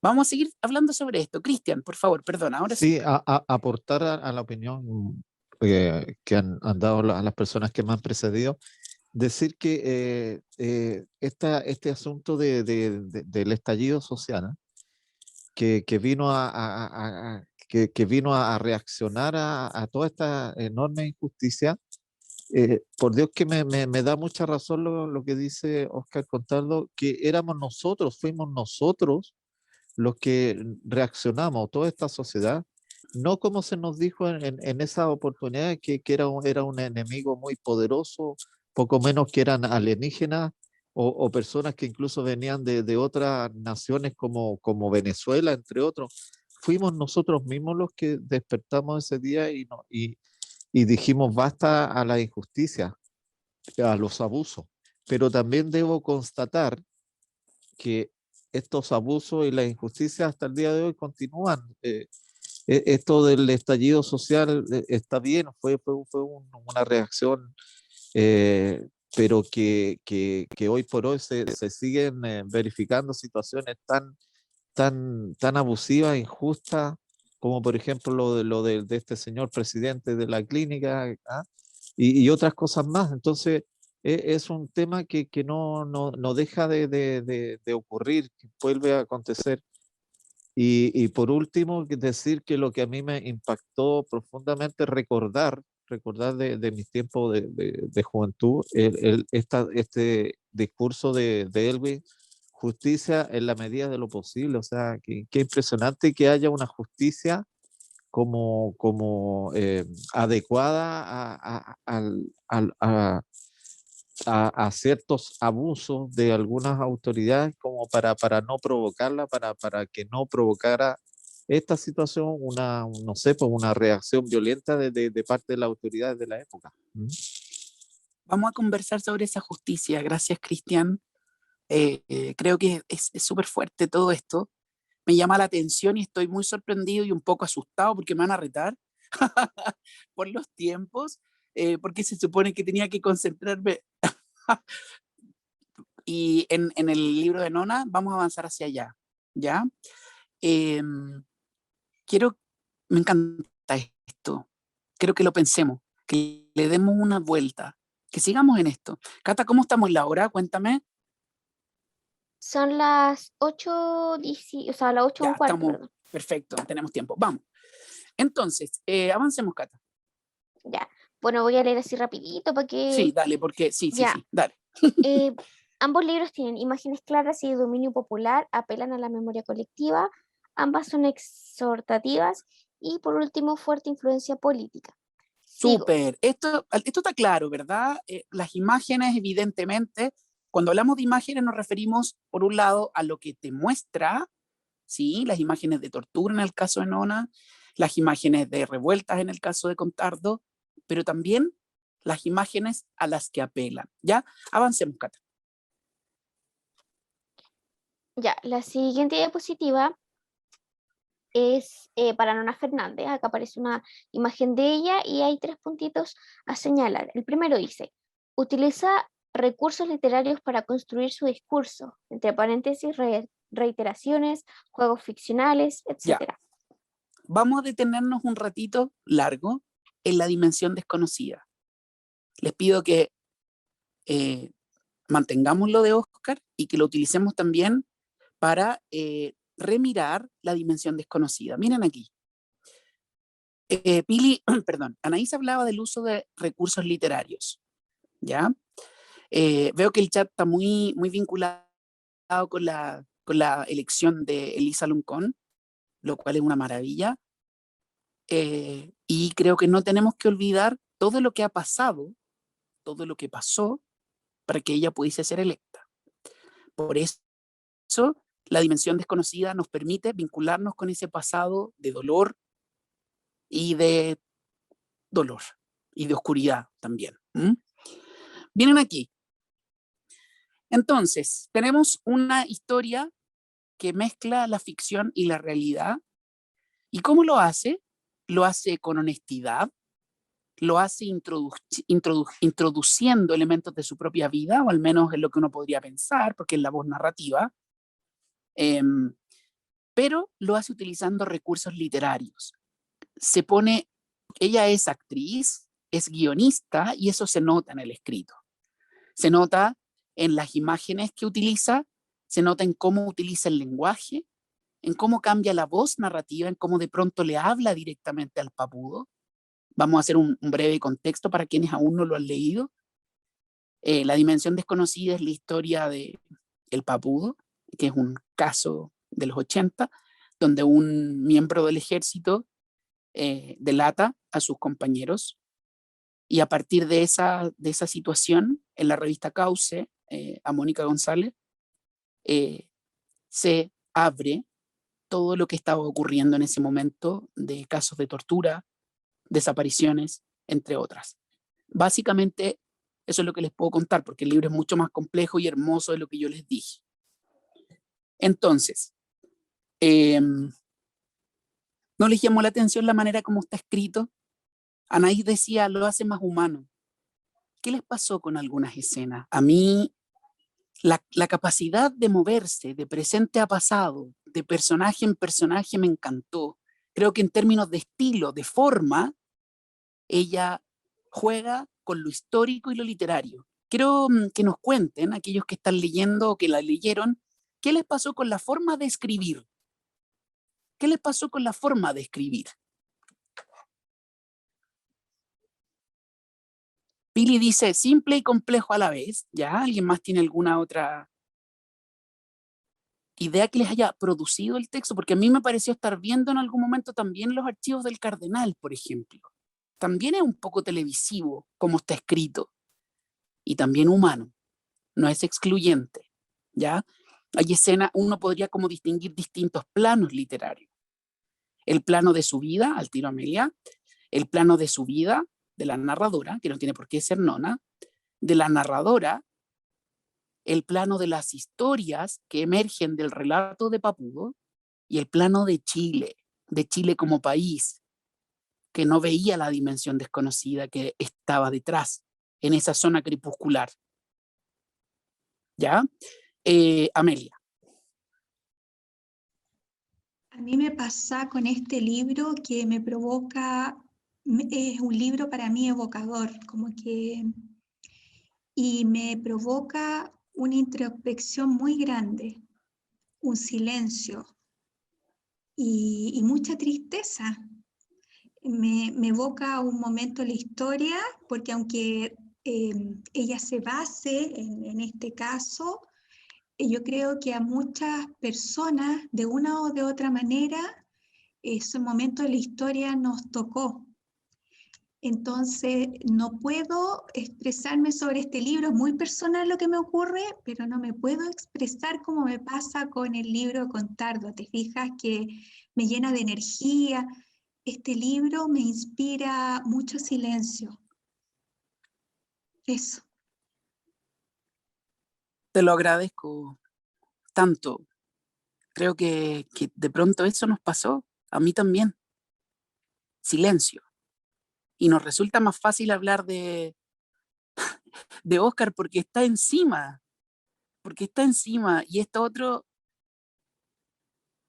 Vamos a seguir hablando sobre esto. Cristian, por favor, perdona. Ahora sí. sí, aportar a la opinión que han dado las personas que me han precedido. Decir que este asunto del estallido social, que vino que vino a reaccionar a toda esta enorme injusticia, por Dios que me da mucha razón lo que dice Oscar Contardo, que fuimos nosotros los que reaccionamos, toda esta sociedad, no como se nos dijo en esa oportunidad, que era un enemigo muy poderoso, poco menos que eran alienígenas o personas que incluso venían de otras naciones como Venezuela, entre otros. fuimos nosotros mismos los que despertamos ese día y dijimos basta a la injusticia, a los abusos. Pero también debo constatar que estos abusos y la injusticia hasta el día de hoy continúan. Esto del estallido social está bien, fue una reacción, pero que hoy por hoy se siguen verificando situaciones tan abusivas, injustas, como por ejemplo lo de este señor presidente de la clínica, ¿ah? Y otras cosas más. Entonces, es un tema que no deja de ocurrir, que vuelve a acontecer. Y por último, decir que lo que a mí me impactó profundamente, recordar de mis tiempos de juventud, este discurso de Elvis, justicia en la medida de lo posible. O sea, qué impresionante que haya una justicia como adecuada a ciertos abusos de algunas autoridades, como para no provocarla, para que no provocara esta situación no sé, pues una reacción violenta de parte de las autoridades de la época. Vamos a conversar sobre esa justicia. Gracias, Cristian. Creo que es súper fuerte todo esto. Me llama la atención y estoy muy sorprendido y un poco asustado porque me van a retar por los tiempos, porque se supone que tenía que concentrarme. Y en el libro de Nona vamos a avanzar hacia allá, ¿ya? Me encanta esto. Quiero que lo pensemos, que le demos una vuelta, que sigamos en esto. Cata, ¿cómo estamos en la hora? Cuéntame. Son las 8:10, o sea, las 8:15, estamos, perdón. perfecto, tenemos tiempo. Vamos. Entonces, avancemos, Cata. Ya. Bueno, voy a leer así rapidito para que... Sí, dale, porque sí, dale. Ambos libros tienen imágenes claras y de dominio popular, apelan a la memoria colectiva, ambas son exhortativas y por último fuerte influencia política. Súper, esto está claro, ¿verdad? Las imágenes, evidentemente, cuando hablamos de imágenes nos referimos, por un lado, a lo que te muestra, ¿sí? Las imágenes de tortura en el caso de Nona, las imágenes de revueltas en el caso de Contardo, pero también las imágenes a las que apelan. ¿Ya? Avancemos, Cata. Ya, la siguiente diapositiva es para Nona Fernández. Acá aparece una imagen de ella y hay 3 puntitos a señalar. El primero dice, utiliza recursos literarios para construir su discurso, entre paréntesis, reiteraciones, juegos ficcionales, etc. Ya. Vamos a detenernos un ratito largo en la dimensión desconocida. Les pido que mantengamos lo de Oscar y que lo utilicemos también para remirar la dimensión desconocida. Miren aquí. Anaís hablaba del uso de recursos literarios, ¿ya? Veo que el chat está muy vinculado con la elección de Elisa Loncón, lo cual es una maravilla. Y creo que no tenemos que olvidar todo lo que ha pasado, todo lo que pasó para que ella pudiese ser electa. Por eso, la dimensión desconocida nos permite vincularnos con ese pasado de dolor y de oscuridad también. Vienen aquí. Entonces, tenemos una historia que mezcla la ficción y la realidad. ¿Y cómo lo hace? Lo hace con honestidad, lo hace introduciendo elementos de su propia vida, o al menos es lo que uno podría pensar, porque es la voz narrativa, pero lo hace utilizando recursos literarios. Ella es actriz, es guionista, y eso se nota en el escrito. Se nota en las imágenes que utiliza, se nota en cómo utiliza el lenguaje, en cómo cambia la voz narrativa, en cómo de pronto le habla directamente al papudo. Vamos a hacer un breve contexto para quienes aún no lo han leído. La dimensión desconocida es la historia de El Papudo, que es un caso de los 80, donde un miembro del ejército delata a sus compañeros, y a partir de esa situación, en la revista Cauce, a Mónica González, se abre todo lo que estaba ocurriendo en ese momento de casos de tortura, desapariciones, entre otras. Básicamente, eso es lo que les puedo contar, porque el libro es mucho más complejo y hermoso de lo que yo les dije. Entonces, ¿no les llamó la atención la manera como está escrito? Anaís decía, lo hace más humano. ¿Qué les pasó con algunas escenas? A mí, la capacidad de moverse de presente a pasado, de personaje en personaje, me encantó. Creo que en términos de estilo, de forma, ella juega con lo histórico y lo literario. Quiero que nos cuenten, aquellos que están leyendo o que la leyeron, ¿qué les pasó con la forma de escribir? ¿Qué les pasó con la forma de escribir? Pili dice simple y complejo a la vez. ¿Ya? ¿Alguien más tiene alguna otra idea que les haya producido el texto? Porque a mí me pareció estar viendo en algún momento también los archivos del Cardenal, por ejemplo. También es un poco televisivo como está escrito. Y también humano. No es excluyente. ¿Ya? Hay escenas, uno podría como distinguir distintos planos literarios. El plano de su vida, al tiro Amelia, el plano de su vida, de la narradora, que no tiene por qué ser Nona, de la narradora, el plano de las historias que emergen del relato de Papudo, y el plano de Chile como país, que no veía la dimensión desconocida que estaba detrás, en esa zona crepuscular. ¿Ya? Amelia. A mí me pasa con este libro que me provoca, es un libro para mí evocador, como que, y me provoca una introspección muy grande, un silencio y mucha tristeza. Me evoca un momento en la historia, porque aunque ella se base en este caso, yo creo que a muchas personas, de una o de otra manera, ese momento de la historia nos tocó. Entonces, no puedo expresarme sobre este libro, es muy personal lo que me ocurre, pero no me puedo expresar como me pasa con el libro de Contardo. Te fijas que me llena de energía. Este libro me inspira mucho silencio. Eso. Te lo agradezco tanto. Creo que de pronto eso nos pasó, a mí también. Silencio. Y nos resulta más fácil hablar de Oscar porque está encima, y esto otro,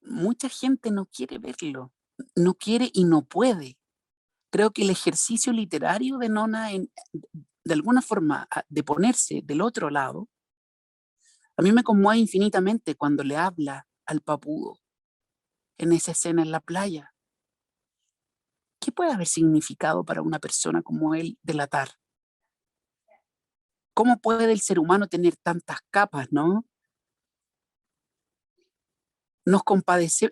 mucha gente no quiere verlo, no quiere y no puede. Creo que el ejercicio literario de Nona, de alguna forma, de ponerse del otro lado, a mí me conmueve infinitamente cuando le habla al Papudo en esa escena en la playa. ¿Qué puede haber significado para una persona como él delatar? ¿Cómo puede el ser humano tener tantas capas, no? Nos compadecemos.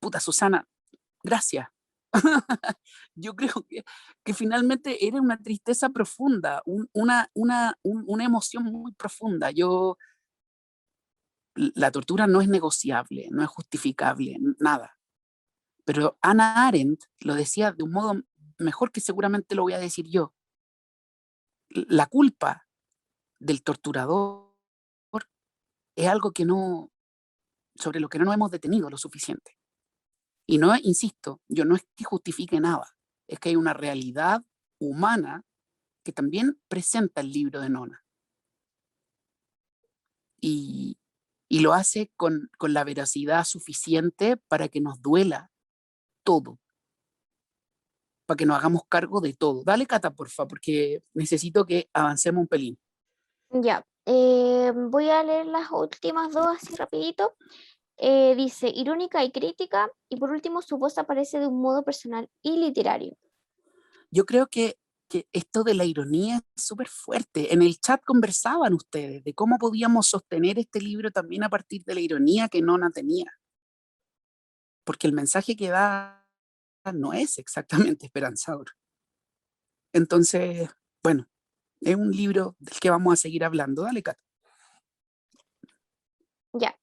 Puta, Susana, gracias. Yo creo que finalmente era una tristeza profunda, una emoción muy profunda. La tortura no es negociable, no es justificable, nada. Pero Hannah Arendt lo decía de un modo mejor que seguramente lo voy a decir yo. La culpa del torturador es algo sobre lo que no nos hemos detenido lo suficiente. Y no, insisto, yo no es que justifique nada, es que hay una realidad humana que también presenta el libro de Nona. Y lo hace con la veracidad suficiente para que nos duela todo, para que nos hagamos cargo de todo. Dale, Cata, porfa, porque necesito que avancemos un pelín. Ya, voy a leer las últimas dos así rapidito. Dice, irónica y crítica, y por último su voz aparece de un modo personal y literario. Yo creo que esto de la ironía es súper fuerte. En el chat conversaban ustedes de cómo podíamos sostener este libro también a partir de la ironía que Nona tenía. Porque el mensaje que da no es exactamente esperanzador. Entonces, bueno, es un libro del que vamos a seguir hablando. Dale, Cata. Ya.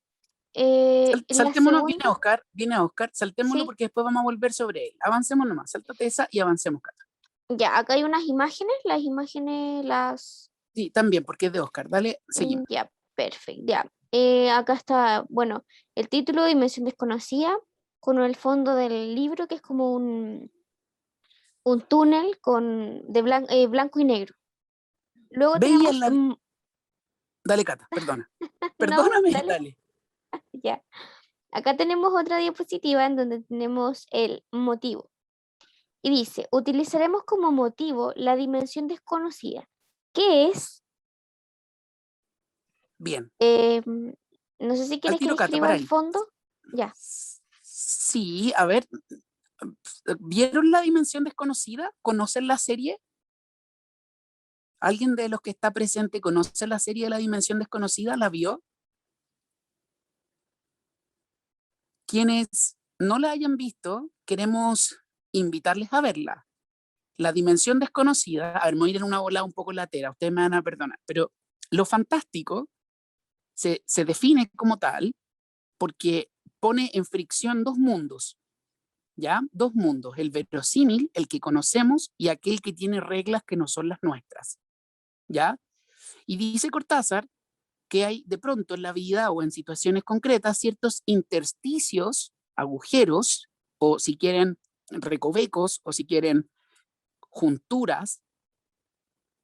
En la Saltémonos, segunda, viene Oscar, saltémoslo sí, porque después vamos a volver sobre él. Avancemos nomás, sáltate esa y avancemos, Cata. ya, acá hay unas imágenes, las imágenes las... Sí, también, porque es de Oscar. Dale, seguimos. Ya, perfecto, ya. Acá está, bueno, el título Dimensión Desconocida, con el fondo del libro que es como un túnel de blanco y negro. Luego Veía tenemos, la... Dale, Cata, perdona. no, Perdóname, dale, dale. ya. Acá tenemos otra diapositiva en donde tenemos el motivo. Y dice, utilizaremos como motivo la dimensión desconocida. ¿Qué es? Bien. No sé si Al quieres que tiro, Cata, describa para el ahí. fondo. Ya. Sí, a ver, ¿vieron La Dimensión Desconocida? ¿Conocen la serie? ¿Alguien de los que está presente conoce la serie de La Dimensión Desconocida? ¿La vio? Quienes no la hayan visto, queremos invitarles a verla. La Dimensión Desconocida, a ver, me voy a ir en una bola un poco latera, ustedes me van a perdonar, pero lo fantástico se define como tal porque pone en fricción dos mundos, ¿ya? Dos mundos, el verosímil, el que conocemos, y aquel que tiene reglas que no son las nuestras, ¿ya? Y dice Cortázar que hay de pronto en la vida o en situaciones concretas ciertos intersticios, agujeros, o si quieren recovecos, o si quieren junturas,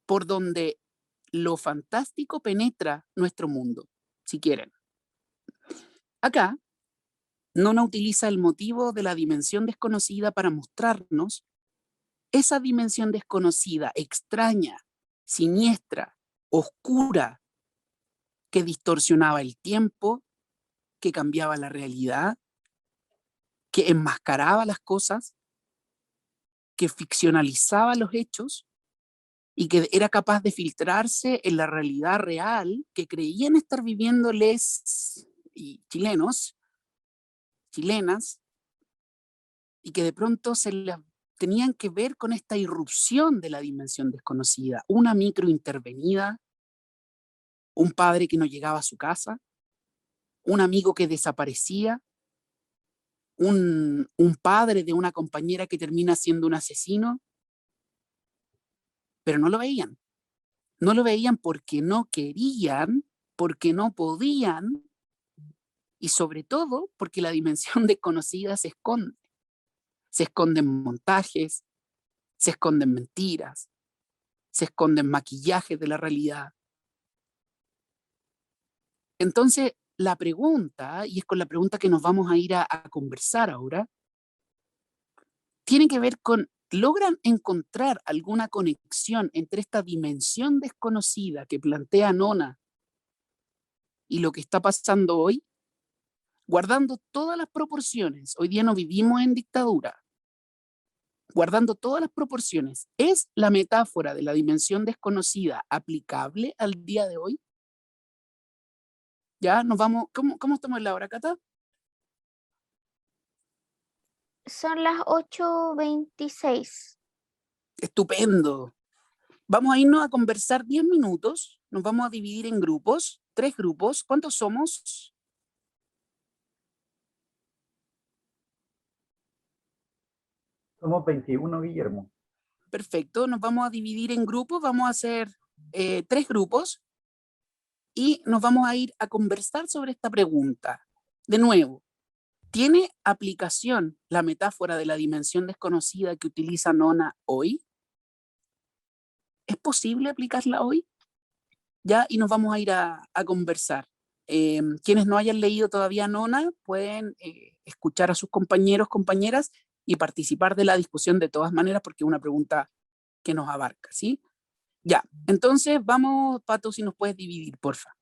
por donde lo fantástico penetra nuestro mundo, si quieren. Acá, Nona utiliza el motivo de la dimensión desconocida para mostrarnos esa dimensión desconocida, extraña, siniestra, oscura, que distorsionaba el tiempo, que cambiaba la realidad, que enmascaraba las cosas, que ficcionalizaba los hechos y que era capaz de filtrarse en la realidad real que creían estar viviendo les y chilenos, chilenas, y que de pronto se les tenían que ver con esta irrupción de la dimensión desconocida, una microintervenida, un padre que no llegaba a su casa, un amigo que desaparecía, un padre de una compañera que termina siendo un asesino, pero no lo veían. No lo veían porque no querían, porque no podían, y sobre todo porque la dimensión desconocida se esconde. Se esconden montajes, se esconden mentiras, se esconden maquillajes de la realidad. Entonces, la pregunta, y es con la pregunta que nos vamos a ir a conversar ahora, tiene que ver con, ¿logran encontrar alguna conexión entre esta dimensión desconocida que plantea Nona y lo que está pasando hoy? Guardando todas las proporciones, hoy día no vivimos en dictadura, guardando todas las proporciones, ¿es la metáfora de la dimensión desconocida aplicable al día de hoy? Ya, nos vamos, ¿cómo estamos en la hora, Cata? Son las 8:26. Estupendo. Vamos a irnos a conversar 10 minutos, nos vamos a dividir en grupos, 3 grupos, ¿cuántos somos? Somos 21, Guillermo. Perfecto, nos vamos a dividir en grupos, vamos a hacer 3 grupos y nos vamos a ir a conversar sobre esta pregunta. De nuevo, ¿tiene aplicación la metáfora de la dimensión desconocida que utiliza Nona hoy? ¿Es posible aplicarla hoy? Ya, y nos vamos a ir a conversar. Quienes no hayan leído todavía Nona pueden escuchar a sus compañeros, compañeras y participar de la discusión de todas maneras porque es una pregunta que nos abarca, ¿sí? Ya, entonces vamos, Pato, si nos puedes dividir, porfa.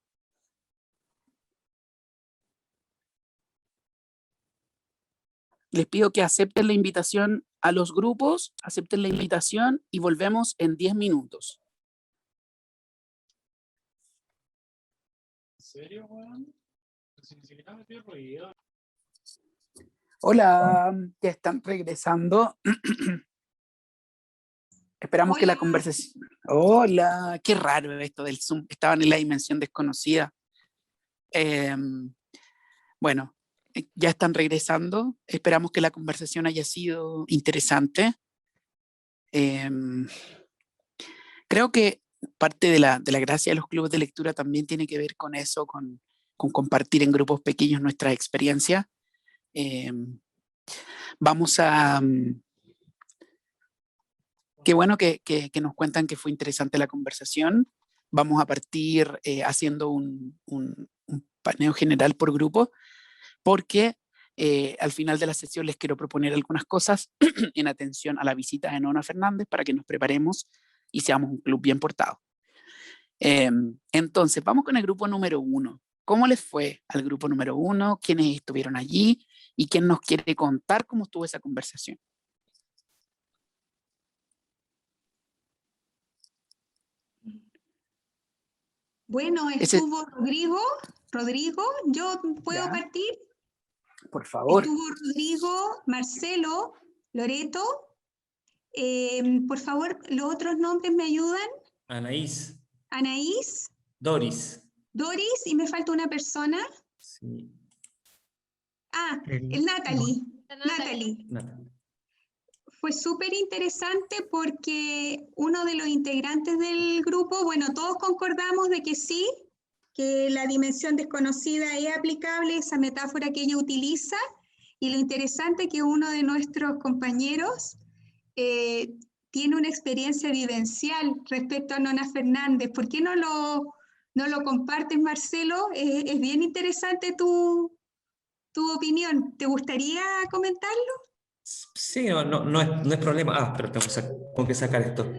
Les pido que acepten la invitación a los grupos, acepten la invitación y volvemos en 10 minutos. ¿En serio, weón? Hola, ya están regresando. Esperamos que la conversación... Hola, qué raro esto del Zoom. Estaban en la dimensión desconocida. Bueno, ya están regresando. Esperamos que la conversación haya sido interesante. Creo que parte de la gracia de los clubes de lectura también tiene que ver con eso, con compartir en grupos pequeños nuestras experiencias. Vamos a... Qué bueno que nos cuentan que fue interesante la conversación. Vamos a partir haciendo un paneo general por grupo, porque al final de la sesión les quiero proponer algunas cosas en atención a la visita de Nona Fernández para que nos preparemos y seamos un club bien portado. Entonces, vamos con el grupo número 1. ¿Cómo les fue al grupo número 1? ¿Quiénes estuvieron allí? ¿Y quién nos quiere contar cómo estuvo esa conversación? Bueno, estuvo Rodrigo, ¿yo puedo partir? Por favor. Estuvo Rodrigo, Marcelo, Loreto. Por favor, ¿los otros nombres me ayudan? Anaís. Anaís. Doris. Doris, y me falta una persona. Sí. El Natalie. Natalie. Fue súper interesante porque uno de los integrantes del grupo, bueno, todos concordamos de que sí, que la dimensión desconocida es aplicable, esa metáfora que ella utiliza, y lo interesante es que uno de nuestros compañeros tiene una experiencia vivencial respecto a Nona Fernández. ¿Por qué no lo compartes, Marcelo? Es bien interesante tu opinión. ¿Te gustaría comentarlo? Sí, no es problema. Pero tengo que sacar esto.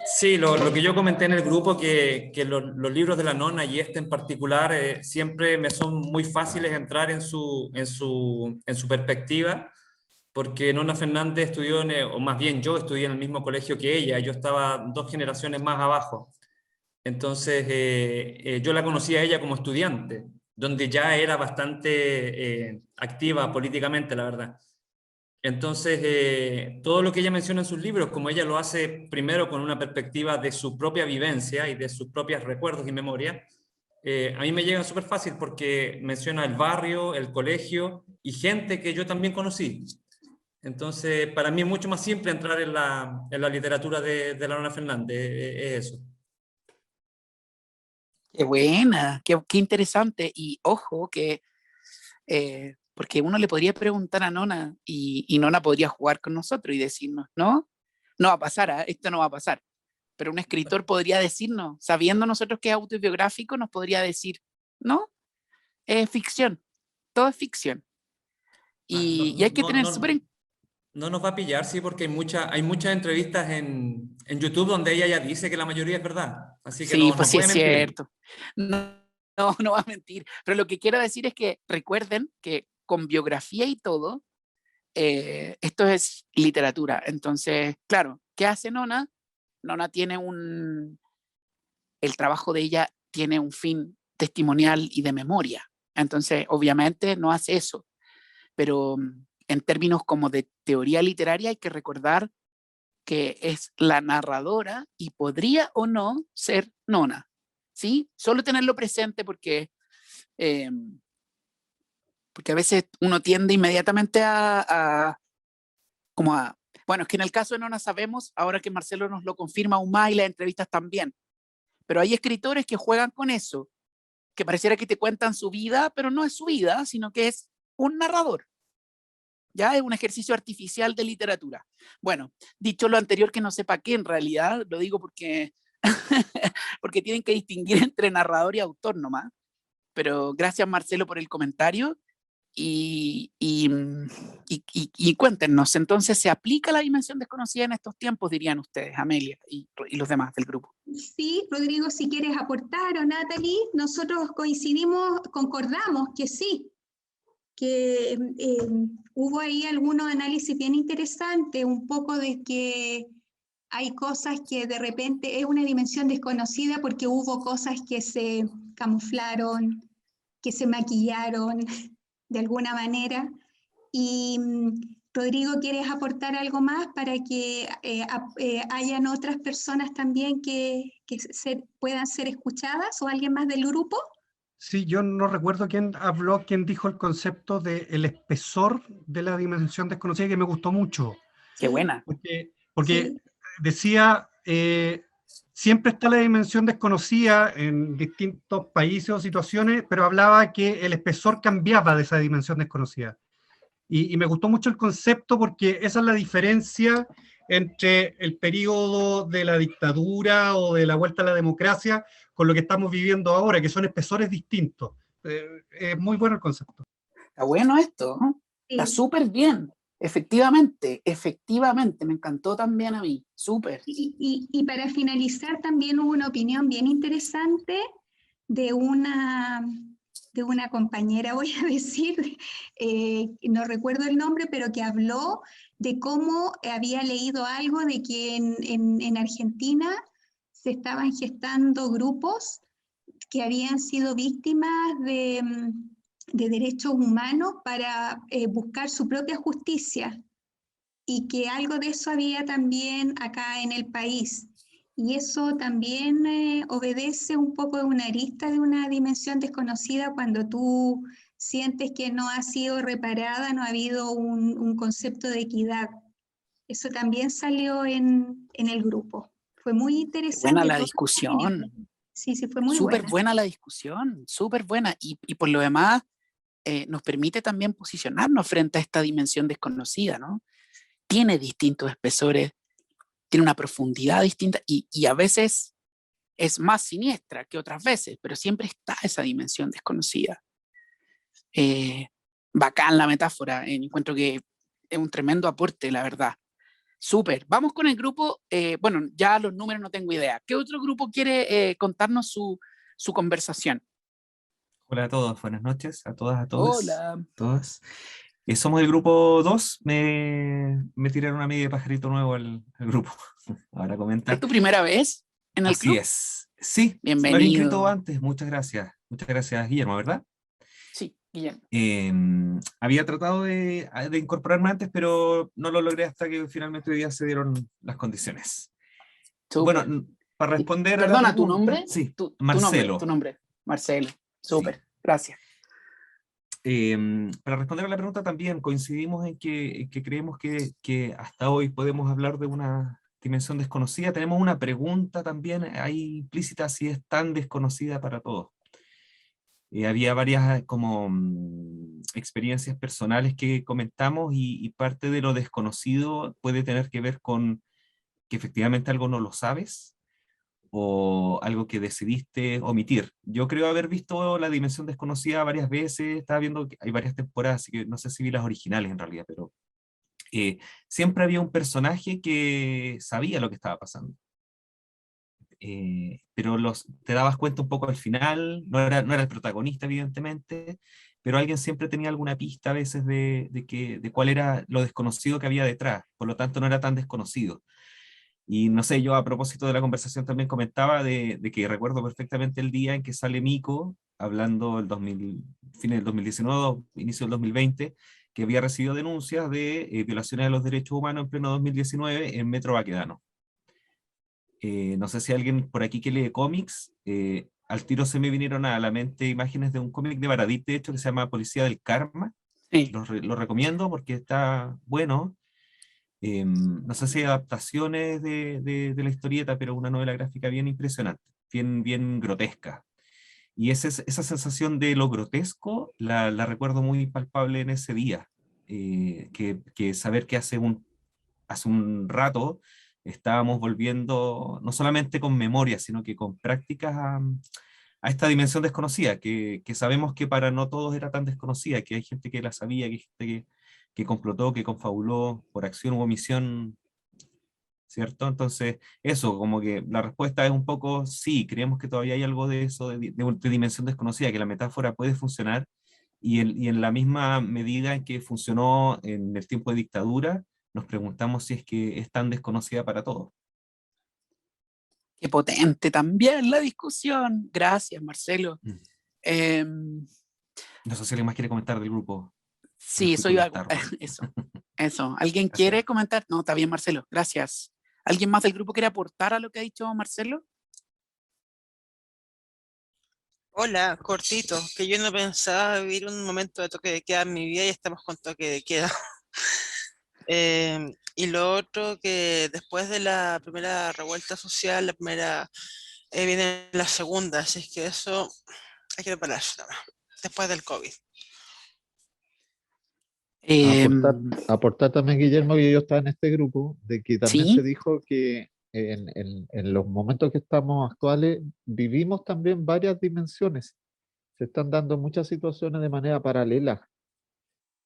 Sí, lo que yo comenté en el grupo, que los libros de la Nona y este en particular siempre me son muy fáciles entrar en su perspectiva, porque Nona Fernández estudió, o más bien yo estudié en el mismo colegio que ella. Yo estaba 2 generaciones más abajo. Entonces yo la conocí a ella como estudiante, donde ya era bastante activa políticamente, la verdad. Entonces, todo lo que ella menciona en sus libros, como ella lo hace primero con una perspectiva de su propia vivencia y de sus propios recuerdos y memorias, a mí me llega súper fácil porque menciona el barrio, el colegio y gente que yo también conocí. Entonces, para mí es mucho más simple entrar en la literatura de la Nona Fernández, es eso. Qué buena, qué interesante. Y ojo que... porque uno le podría preguntar a Nona y Nona podría jugar con nosotros y decirnos, no va a pasar, esto no va a pasar. Pero un escritor podría decirnos, sabiendo nosotros que es autobiográfico, nos podría decir, no, es ficción, todo es ficción. Y hay que tener súper... No nos va a pillar, sí, porque hay muchas entrevistas en YouTube donde ella ya dice que la mayoría es verdad. Así que sí, no pues sí puede es mentir. cierto. No va a mentir. Pero lo que quiero decir es que recuerden que con biografía y todo, esto es literatura. Entonces, claro, ¿qué hace Nona? Nona tiene el trabajo de ella tiene un fin testimonial y de memoria. Entonces, obviamente no hace eso. Pero en términos como de teoría literaria hay que recordar que es la narradora y podría o no ser Nona. ¿Sí? Solo tenerlo presente porque a veces uno tiende inmediatamente bueno, es que en el caso de Nona sabemos, ahora que Marcelo nos lo confirma aún más y las entrevistas también, pero hay escritores que juegan con eso, que pareciera que te cuentan su vida, pero no es su vida, sino que es un narrador. Ya es un ejercicio artificial de literatura. Bueno, dicho lo anterior, que no sepa qué en realidad, lo digo porque porque tienen que distinguir entre narrador y autor nomás. Pero gracias, Marcelo, por el comentario. Y cuéntenos, entonces, ¿se aplica la dimensión desconocida en estos tiempos, dirían ustedes, Amelia y los demás del grupo? Sí, Rodrigo, si quieres aportar, o Natalie, nosotros concordamos que sí, que hubo ahí algunos análisis bien interesantes, un poco de que hay cosas que de repente es una dimensión desconocida porque hubo cosas que se camuflaron, que se maquillaron de alguna manera. Y Rodrigo, ¿quieres aportar algo más para que hayan otras personas también que puedan ser escuchadas, o alguien más del grupo? Sí, yo no recuerdo quién habló, quién dijo el concepto de el espesor de la dimensión desconocida, que me gustó mucho. Qué buena. Porque Sí. decía, siempre está la dimensión desconocida en distintos países o situaciones, pero hablaba que el espesor cambiaba de esa dimensión desconocida. Y me gustó mucho el concepto porque esa es la diferencia entre el periodo de la dictadura o de la vuelta a la democracia con lo que estamos viviendo ahora, que son espesores distintos. Es muy bueno el concepto. Está bueno esto, ¿no? Está Sí. súper bien. Efectivamente, me encantó también a mí, súper. Y para finalizar, también hubo una opinión bien interesante de una compañera, voy a decir, no recuerdo el nombre, pero que habló de cómo había leído algo de que en Argentina se estaban gestando grupos que habían sido víctimas de derechos humanos para buscar su propia justicia, y que algo de eso había también acá en el país. Y eso también obedece un poco de una arista de una dimensión desconocida cuando tú sientes que no ha sido reparada, no ha habido un concepto de equidad. Eso también salió en el grupo. Fue muy interesante. Buena la todas las opiniones. discusión. Sí, fue muy Súper buena. buena la discusión, súper buena. Y por lo demás, nos permite también posicionarnos frente a esta dimensión desconocida, ¿no? Tiene distintos espesores, tiene una profundidad distinta y a veces es más siniestra que otras veces, pero siempre está esa dimensión desconocida. Bacán la metáfora, encuentro que es un tremendo aporte, la verdad. Súper. Vamos con el grupo, bueno, ya los números no tengo idea. ¿Qué otro grupo quiere contarnos su conversación? Hola a todos, buenas noches, a todas, a todos. Hola. Todas. Somos el grupo 2, me tiraron a mí de pajarito nuevo al grupo. Ahora comentar. ¿Es tu primera vez en el Así club? es. Sí, bienvenido. me había inscrito antes, muchas gracias. Muchas gracias, Guillermo, ¿verdad? Sí, Guillermo. Había tratado de incorporarme antes, pero no lo logré hasta que finalmente hoy día se dieron las condiciones. Súper. Bueno, para responder Perdona, a la pregunta, ¿tu nombre? Sí, Tu Marcelo. nombre, Marcelo. Súper, Sí. gracias. Para responder a la pregunta también coincidimos en que creemos que hasta hoy podemos hablar de una dimensión desconocida. Tenemos una pregunta también ahí implícita, si es tan desconocida para todos. Había varias como experiencias personales que comentamos y parte de lo desconocido puede tener que ver con que efectivamente algo no lo sabes o algo que decidiste omitir. Yo creo haber visto La Dimensión Desconocida varias veces, estaba viendo que hay varias temporadas, así que no sé si vi las originales en realidad, pero siempre había un personaje que sabía lo que estaba pasando. Pero te dabas cuenta un poco al final, no era el protagonista evidentemente, pero alguien siempre tenía alguna pista a veces de cuál era lo desconocido que había detrás, por lo tanto no era tan desconocido. Y no sé, yo a propósito de la conversación también comentaba de que recuerdo perfectamente el día en que sale Mico, hablando fines del 2019, inicio del 2020, que había recibido denuncias de violaciones de los derechos humanos en pleno 2019 en Metro Baquedano. No sé si alguien por aquí que lee cómics, al tiro se me vinieron a la mente imágenes de un cómic de Baradit, de hecho, que se llama Policía del Karma. Sí. Lo recomiendo porque está bueno. No sé si hay adaptaciones de la historieta, pero una novela gráfica bien impresionante, bien grotesca. Y esa sensación de lo grotesco la recuerdo muy palpable en ese día, que saber que hace un rato estábamos volviendo, no solamente con memoria, sino que con prácticas a esta dimensión desconocida, que sabemos que para no todos era tan desconocida, que hay gente que la sabía, que hay gente que complotó, que confabuló por acción u omisión, ¿cierto? Entonces, eso, como que la respuesta es un poco sí, creemos que todavía hay algo de eso, de dimensión desconocida, que la metáfora puede funcionar, y en la misma medida en que funcionó en el tiempo de dictadura, nos preguntamos si es que es tan desconocida para todos. Qué potente también la discusión. Gracias, Marcelo. No sé si alguien más quiere comentar del grupo. Sí, eso iba a... Eso. ¿Alguien quiere comentar? No, está bien, Marcelo. Gracias. ¿Alguien más del grupo quiere aportar a lo que ha dicho Marcelo? Hola, cortito, que yo no pensaba vivir un momento de toque de queda en mi vida y estamos con toque de queda. Y lo otro que después de la primera revuelta social, la primera, viene la segunda, así es que eso hay que prepararse también, después del COVID. Aportar, Em, aportar también, Guillermo, que yo estaba en este grupo, de que también se sí, dijo que en los momentos que estamos actuales vivimos también varias dimensiones. Se están dando muchas situaciones de manera paralela,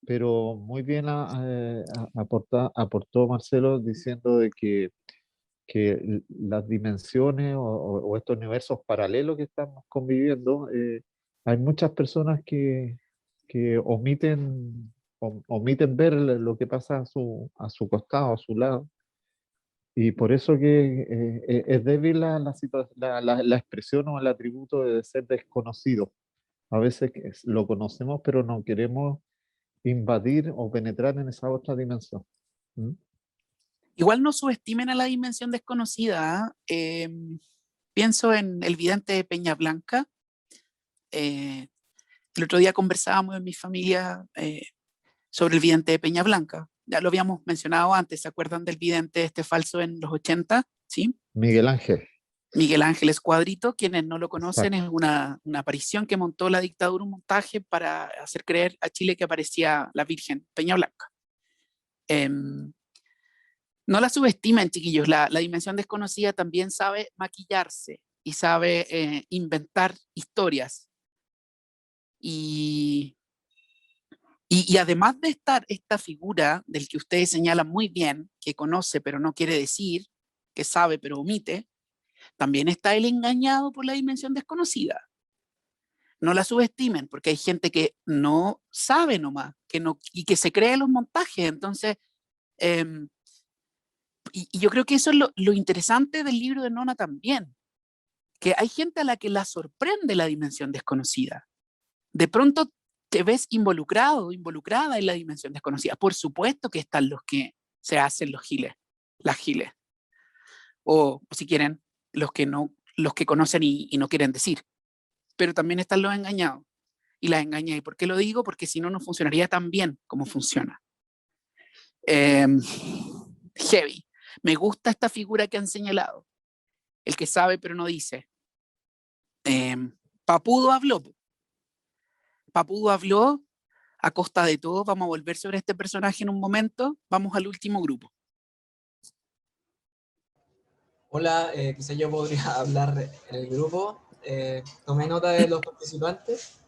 pero muy bien aportó Marcelo diciendo de que las dimensiones o estos universos paralelos que estamos conviviendo, hay muchas personas que omiten ver lo que pasa a su costado, a su lado. Y por eso que es débil la expresión o el atributo de ser desconocido. A veces lo conocemos, pero no queremos invadir o penetrar en esa otra dimensión. ¿Mm? igual no subestimen a la dimensión desconocida. ¿Ah? Pienso en el vidente de Peña Blanca. Eh, el otro día conversábamos en mi familia sobre el vidente de Peña Blanca. Ya lo habíamos mencionado antes, ¿se acuerdan del vidente este falso en los 80? ¿Sí? Miguel Ángel, Miguel Ángel Escuadrito, quienes no lo conocen, es exacto. una aparición que montó la dictadura, un montaje para hacer creer a Chile que aparecía la Virgen Peña Blanca. No la subestimen, chiquillos, la dimensión desconocida también sabe maquillarse y sabe inventar historias. Y, y además de estar esta figura del que ustedes señalan muy bien, que conoce pero no quiere decir, que sabe pero omite, también está el engañado por la dimensión desconocida. No la subestimen, porque hay gente que no sabe nomás, que no, y que se cree los montajes. Entonces, y yo creo que eso es lo interesante del libro de Nona también, que hay gente a la que la sorprende la dimensión desconocida. De pronto te ves involucrado, involucrada en la dimensión desconocida. Por supuesto que están los que se hacen los giles, las giles, o si quieren, los que conocen y no quieren decir. Pero también están los engañados y las engañas. ¿Y por qué lo digo? Porque si no, no funcionaría tan bien como funciona. Heavy. Me gusta esta figura que han señalado. El que sabe pero no dice. Papudo habló. Papudo habló a costa de todo. Vamos a volver sobre este personaje en un momento. Vamos al último grupo. Hola, quizá yo podría hablar en el grupo. Tomé nota de los participantes.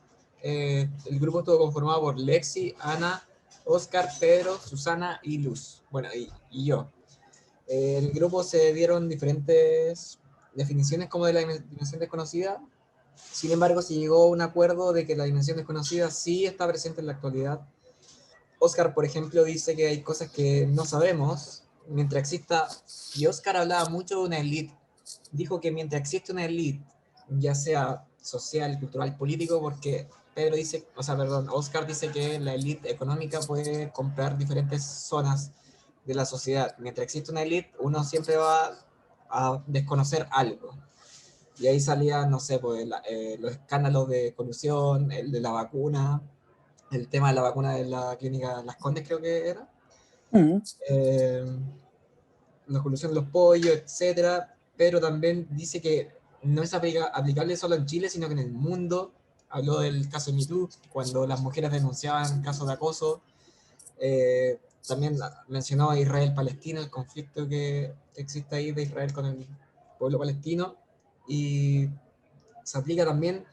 El grupo estuvo conformado por Lexi, Ana, Oscar, Pedro, Susana y Luz. Bueno, y yo. En el grupo se dieron diferentes definiciones como de la dimensión desconocida. Sin embargo, se llegó a un acuerdo de que la dimensión desconocida sí está presente en la actualidad. Oscar, por ejemplo, dice que hay cosas que no sabemos mientras exista, y Oscar hablaba mucho de una élite. Dijo que mientras existe una élite, ya sea social, cultural, político, porque Pedro dice, o sea, perdón, Oscar dice que la élite económica puede comprar diferentes zonas de la sociedad. Mientras existe una élite, uno siempre va a desconocer algo. Y ahí salían, no sé, pues, los escándalos de colusión, el de la vacuna, el tema de la vacuna de la clínica Las Condes, creo que era. La colusión de los pollos, etcétera. Pero también dice que no es aplicable solo en Chile, sino que en el mundo. Habló del caso de MeToo, cuando las mujeres denunciaban casos de acoso. También mencionó a Israel-Palestina, el conflicto que existe ahí de Israel con el pueblo palestino. Y se aplica también,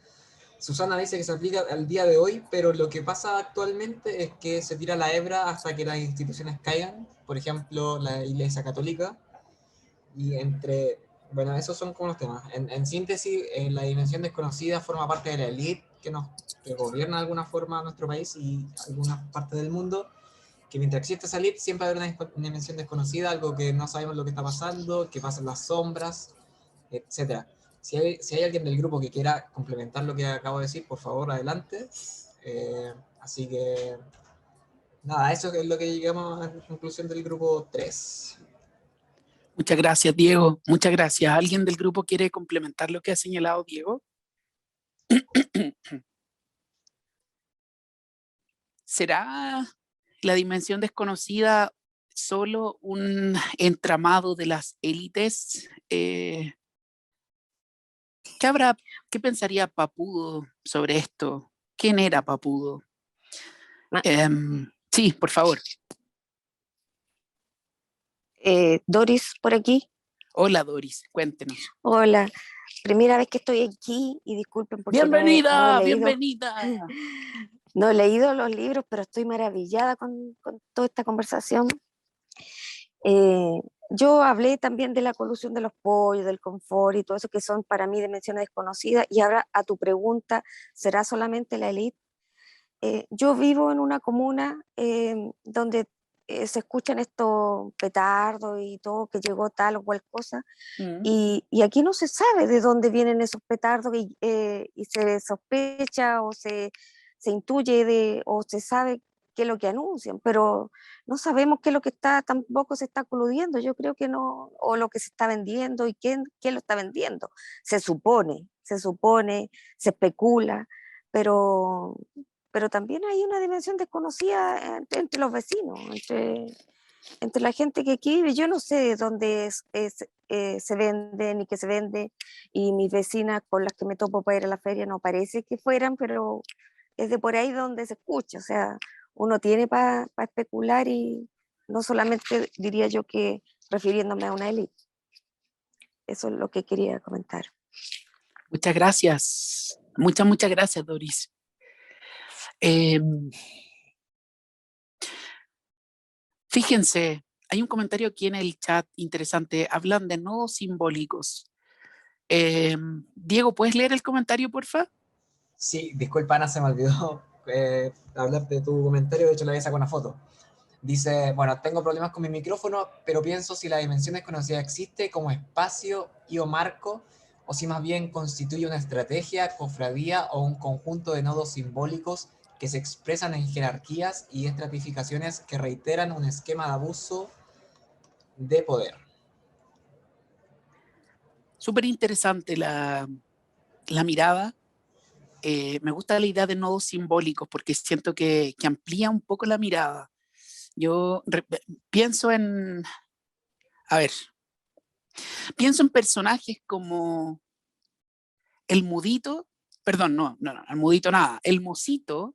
Susana dice que se aplica al día de hoy, pero lo que pasa actualmente es que se tira la hebra hasta que las instituciones caigan, por ejemplo, la Iglesia Católica, y bueno, esos son como los temas. En síntesis, la dimensión desconocida forma parte de la élite que gobierna de alguna forma nuestro país y algunas partes del mundo, que mientras existe esa élite siempre habrá una dimensión desconocida, algo que no sabemos lo que está pasando, que pasa en las sombras, etc. Si hay alguien del grupo que quiera complementar lo que acabo de decir, por favor, adelante. Así que, nada, eso es lo que llegamos a la conclusión del grupo 3. Muchas gracias, Diego. Muchas gracias. ¿Alguien del grupo quiere complementar lo que ha señalado Diego? ¿Será la dimensión desconocida solo un entramado de las élites? ¿Qué pensaría Papudo sobre esto? ¿Quién era Papudo? Sí, por favor. Doris, por aquí. Hola, Doris, cuéntenos. Hola, primera vez que estoy aquí y disculpen porque ¡Bienvenida! no he leído, ¡Bienvenida! no he leído los libros, pero estoy maravillada con toda esta conversación. Yo hablé también de la colusión de los pollos, del confort y todo eso que son para mí dimensiones desconocidas. Y ahora a tu pregunta, ¿será solamente la élite? Yo vivo en una comuna donde se escuchan estos petardos y todo, que llegó tal o cual cosa, y aquí no se sabe de dónde vienen esos petardos y se sospecha o se intuye o se sabe qué es lo que anuncian, pero no sabemos qué es lo que tampoco se está coludiendo. Yo creo que no, o lo que se está vendiendo y quién lo está vendiendo. Se supone, se especula, pero también hay una dimensión desconocida entre los vecinos, entre la gente que aquí vive. Yo no sé de dónde se vende ni qué se vende, y mis vecinas con las que me topo para ir a la feria no parece que fueran, pero es de por ahí donde se escucha. O sea, uno tiene para especular, y no solamente diría yo que refiriéndome a una élite. Eso es lo que quería comentar. Muchas gracias. Muchas gracias, Doris. Fíjense, hay un comentario aquí en el chat interesante. Hablan de nodos simbólicos. Diego, ¿puedes leer el comentario, porfa? Sí, disculpa, Ana, se me olvidó hablar de tu comentario. De hecho, le voy a sacar una foto. Dice, bueno, tengo problemas con mi micrófono, pero pienso si la dimensión desconocida existe como espacio y o marco, o si más bien constituye una estrategia, cofradía o un conjunto de nodos simbólicos que se expresan en jerarquías y estratificaciones que reiteran un esquema de abuso de poder. Súper interesante la mirada. Me gusta la idea de nodos simbólicos porque siento que amplía un poco la mirada. Yo pienso en personajes como el Mudito, perdón, no, el Mudito nada, el Mocito.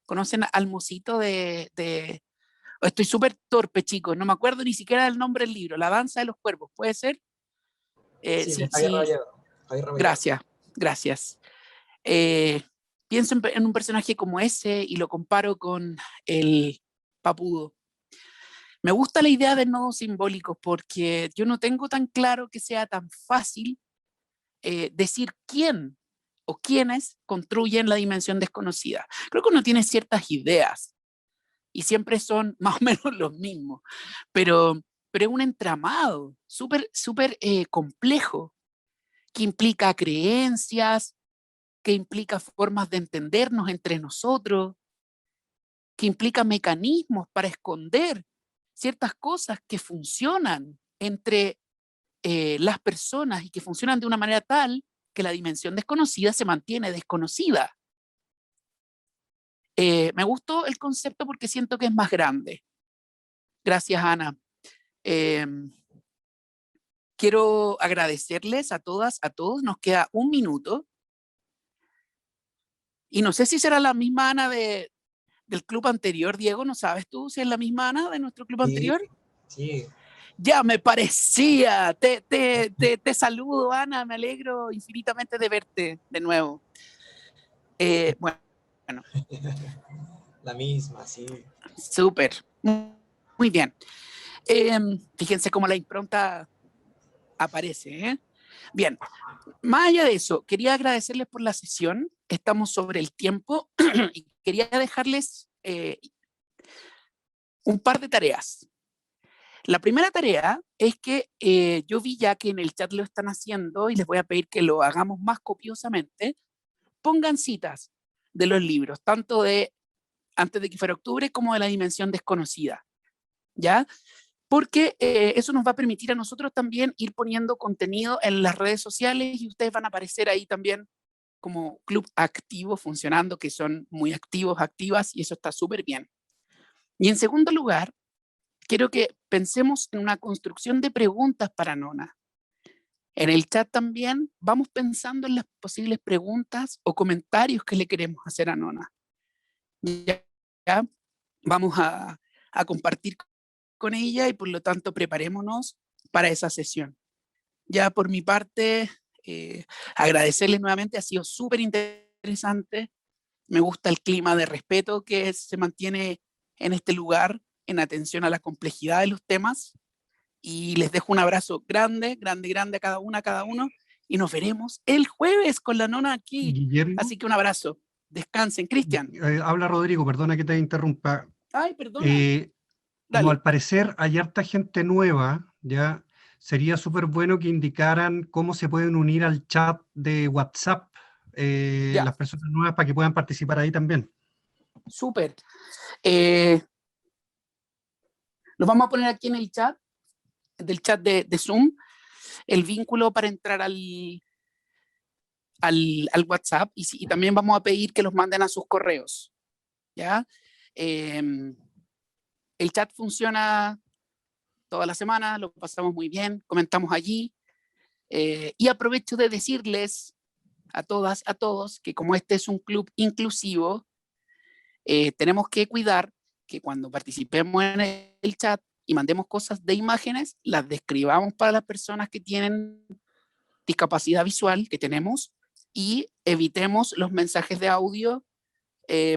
¿Conocen al Mocito de... Estoy súper torpe, chicos, no me acuerdo ni siquiera del nombre del libro, La danza de los cuervos, ¿puede ser? Sí, Javier Rabello. Gracias. Pienso en un personaje como ese y lo comparo con el Papudo. Me gusta la idea de nodos simbólicos porque yo no tengo tan claro que sea tan fácil decir quién o quiénes construyen la dimensión desconocida. Creo que uno tiene ciertas ideas y siempre son más o menos los mismos, pero es un entramado súper complejo que implica creencias, que implica formas de entendernos entre nosotros, que implica mecanismos para esconder ciertas cosas que funcionan entre las personas y que funcionan de una manera tal que la dimensión desconocida se mantiene desconocida. Me gustó el concepto porque siento que es más grande. Gracias, Ana. Quiero agradecerles a todas, a todos. Nos queda un minuto. Y no sé si será la misma Ana del club anterior, Diego. ¿No sabes tú si es la misma Ana de nuestro club anterior? Sí. Ya me parecía. Te saludo, Ana. Me alegro infinitamente de verte de nuevo. Bueno. La misma, sí. Súper. Muy bien. Fíjense cómo la impronta aparece, ¿eh? Bien. Más allá de eso, quería agradecerles por la sesión. Estamos sobre el tiempo y quería dejarles un par de tareas. La primera tarea es que yo vi ya que en el chat lo están haciendo y les voy a pedir que lo hagamos más copiosamente. Pongan citas de los libros, tanto de Antes de que fuera octubre como de La dimensión desconocida, ¿ya? Porque eso nos va a permitir a nosotros también ir poniendo contenido en las redes sociales y ustedes van a aparecer ahí también como club activo funcionando, que son muy activos, activas, y eso está súper bien. Y en segundo lugar, quiero que pensemos en una construcción de preguntas para Nona. En el chat también vamos pensando en las posibles preguntas o comentarios que le queremos hacer a Nona. Ya vamos a compartir con ella y por lo tanto preparémonos para esa sesión. Ya por mi parte, agradecerles nuevamente, ha sido súper interesante. Me gusta el clima de respeto que se mantiene en este lugar, en atención a la complejidad de los temas. Y les dejo un abrazo grande, grande, grande a cada uno. Y nos veremos el jueves con la Nona aquí. Guillermo, Así que un abrazo. Descansen. Cristian. habla Rodrigo, perdona que te interrumpa. Ay, perdona. Como Dale. al parecer hay harta gente nueva, ya sería súper bueno que indicaran cómo se pueden unir al chat de WhatsApp las personas nuevas para que puedan participar ahí también. Súper. Lo vamos a poner aquí en el chat, del chat de Zoom, el vínculo para entrar al WhatsApp y también vamos a pedir que los manden a sus correos. ¿Ya? El chat funciona toda la semana, lo pasamos muy bien, comentamos allí. Y aprovecho de decirles a todas, a todos, que como este es un club inclusivo, tenemos que cuidar que cuando participemos en el chat y mandemos cosas de imágenes, las describamos para las personas que tienen discapacidad visual, que tenemos, y evitemos los mensajes de audio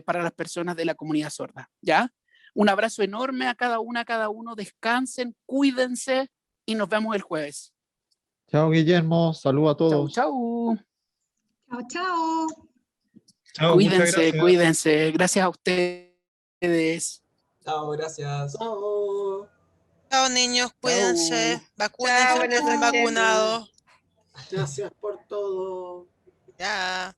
para las personas de la comunidad sorda, ¿ya? Un abrazo enorme a cada una, a cada uno, descansen, cuídense y nos vemos el jueves. Chao, Guillermo, saludos a todos. Chau, chau. Chao, chao. Chao, muchas Cuídense, gracias. cuídense. Gracias a ustedes. Chao, gracias. Chao. Chao, niños, cuídense. Chao. Vacúnense, Chao, buenas estén noches. vacunados. Gracias por todo. Ya.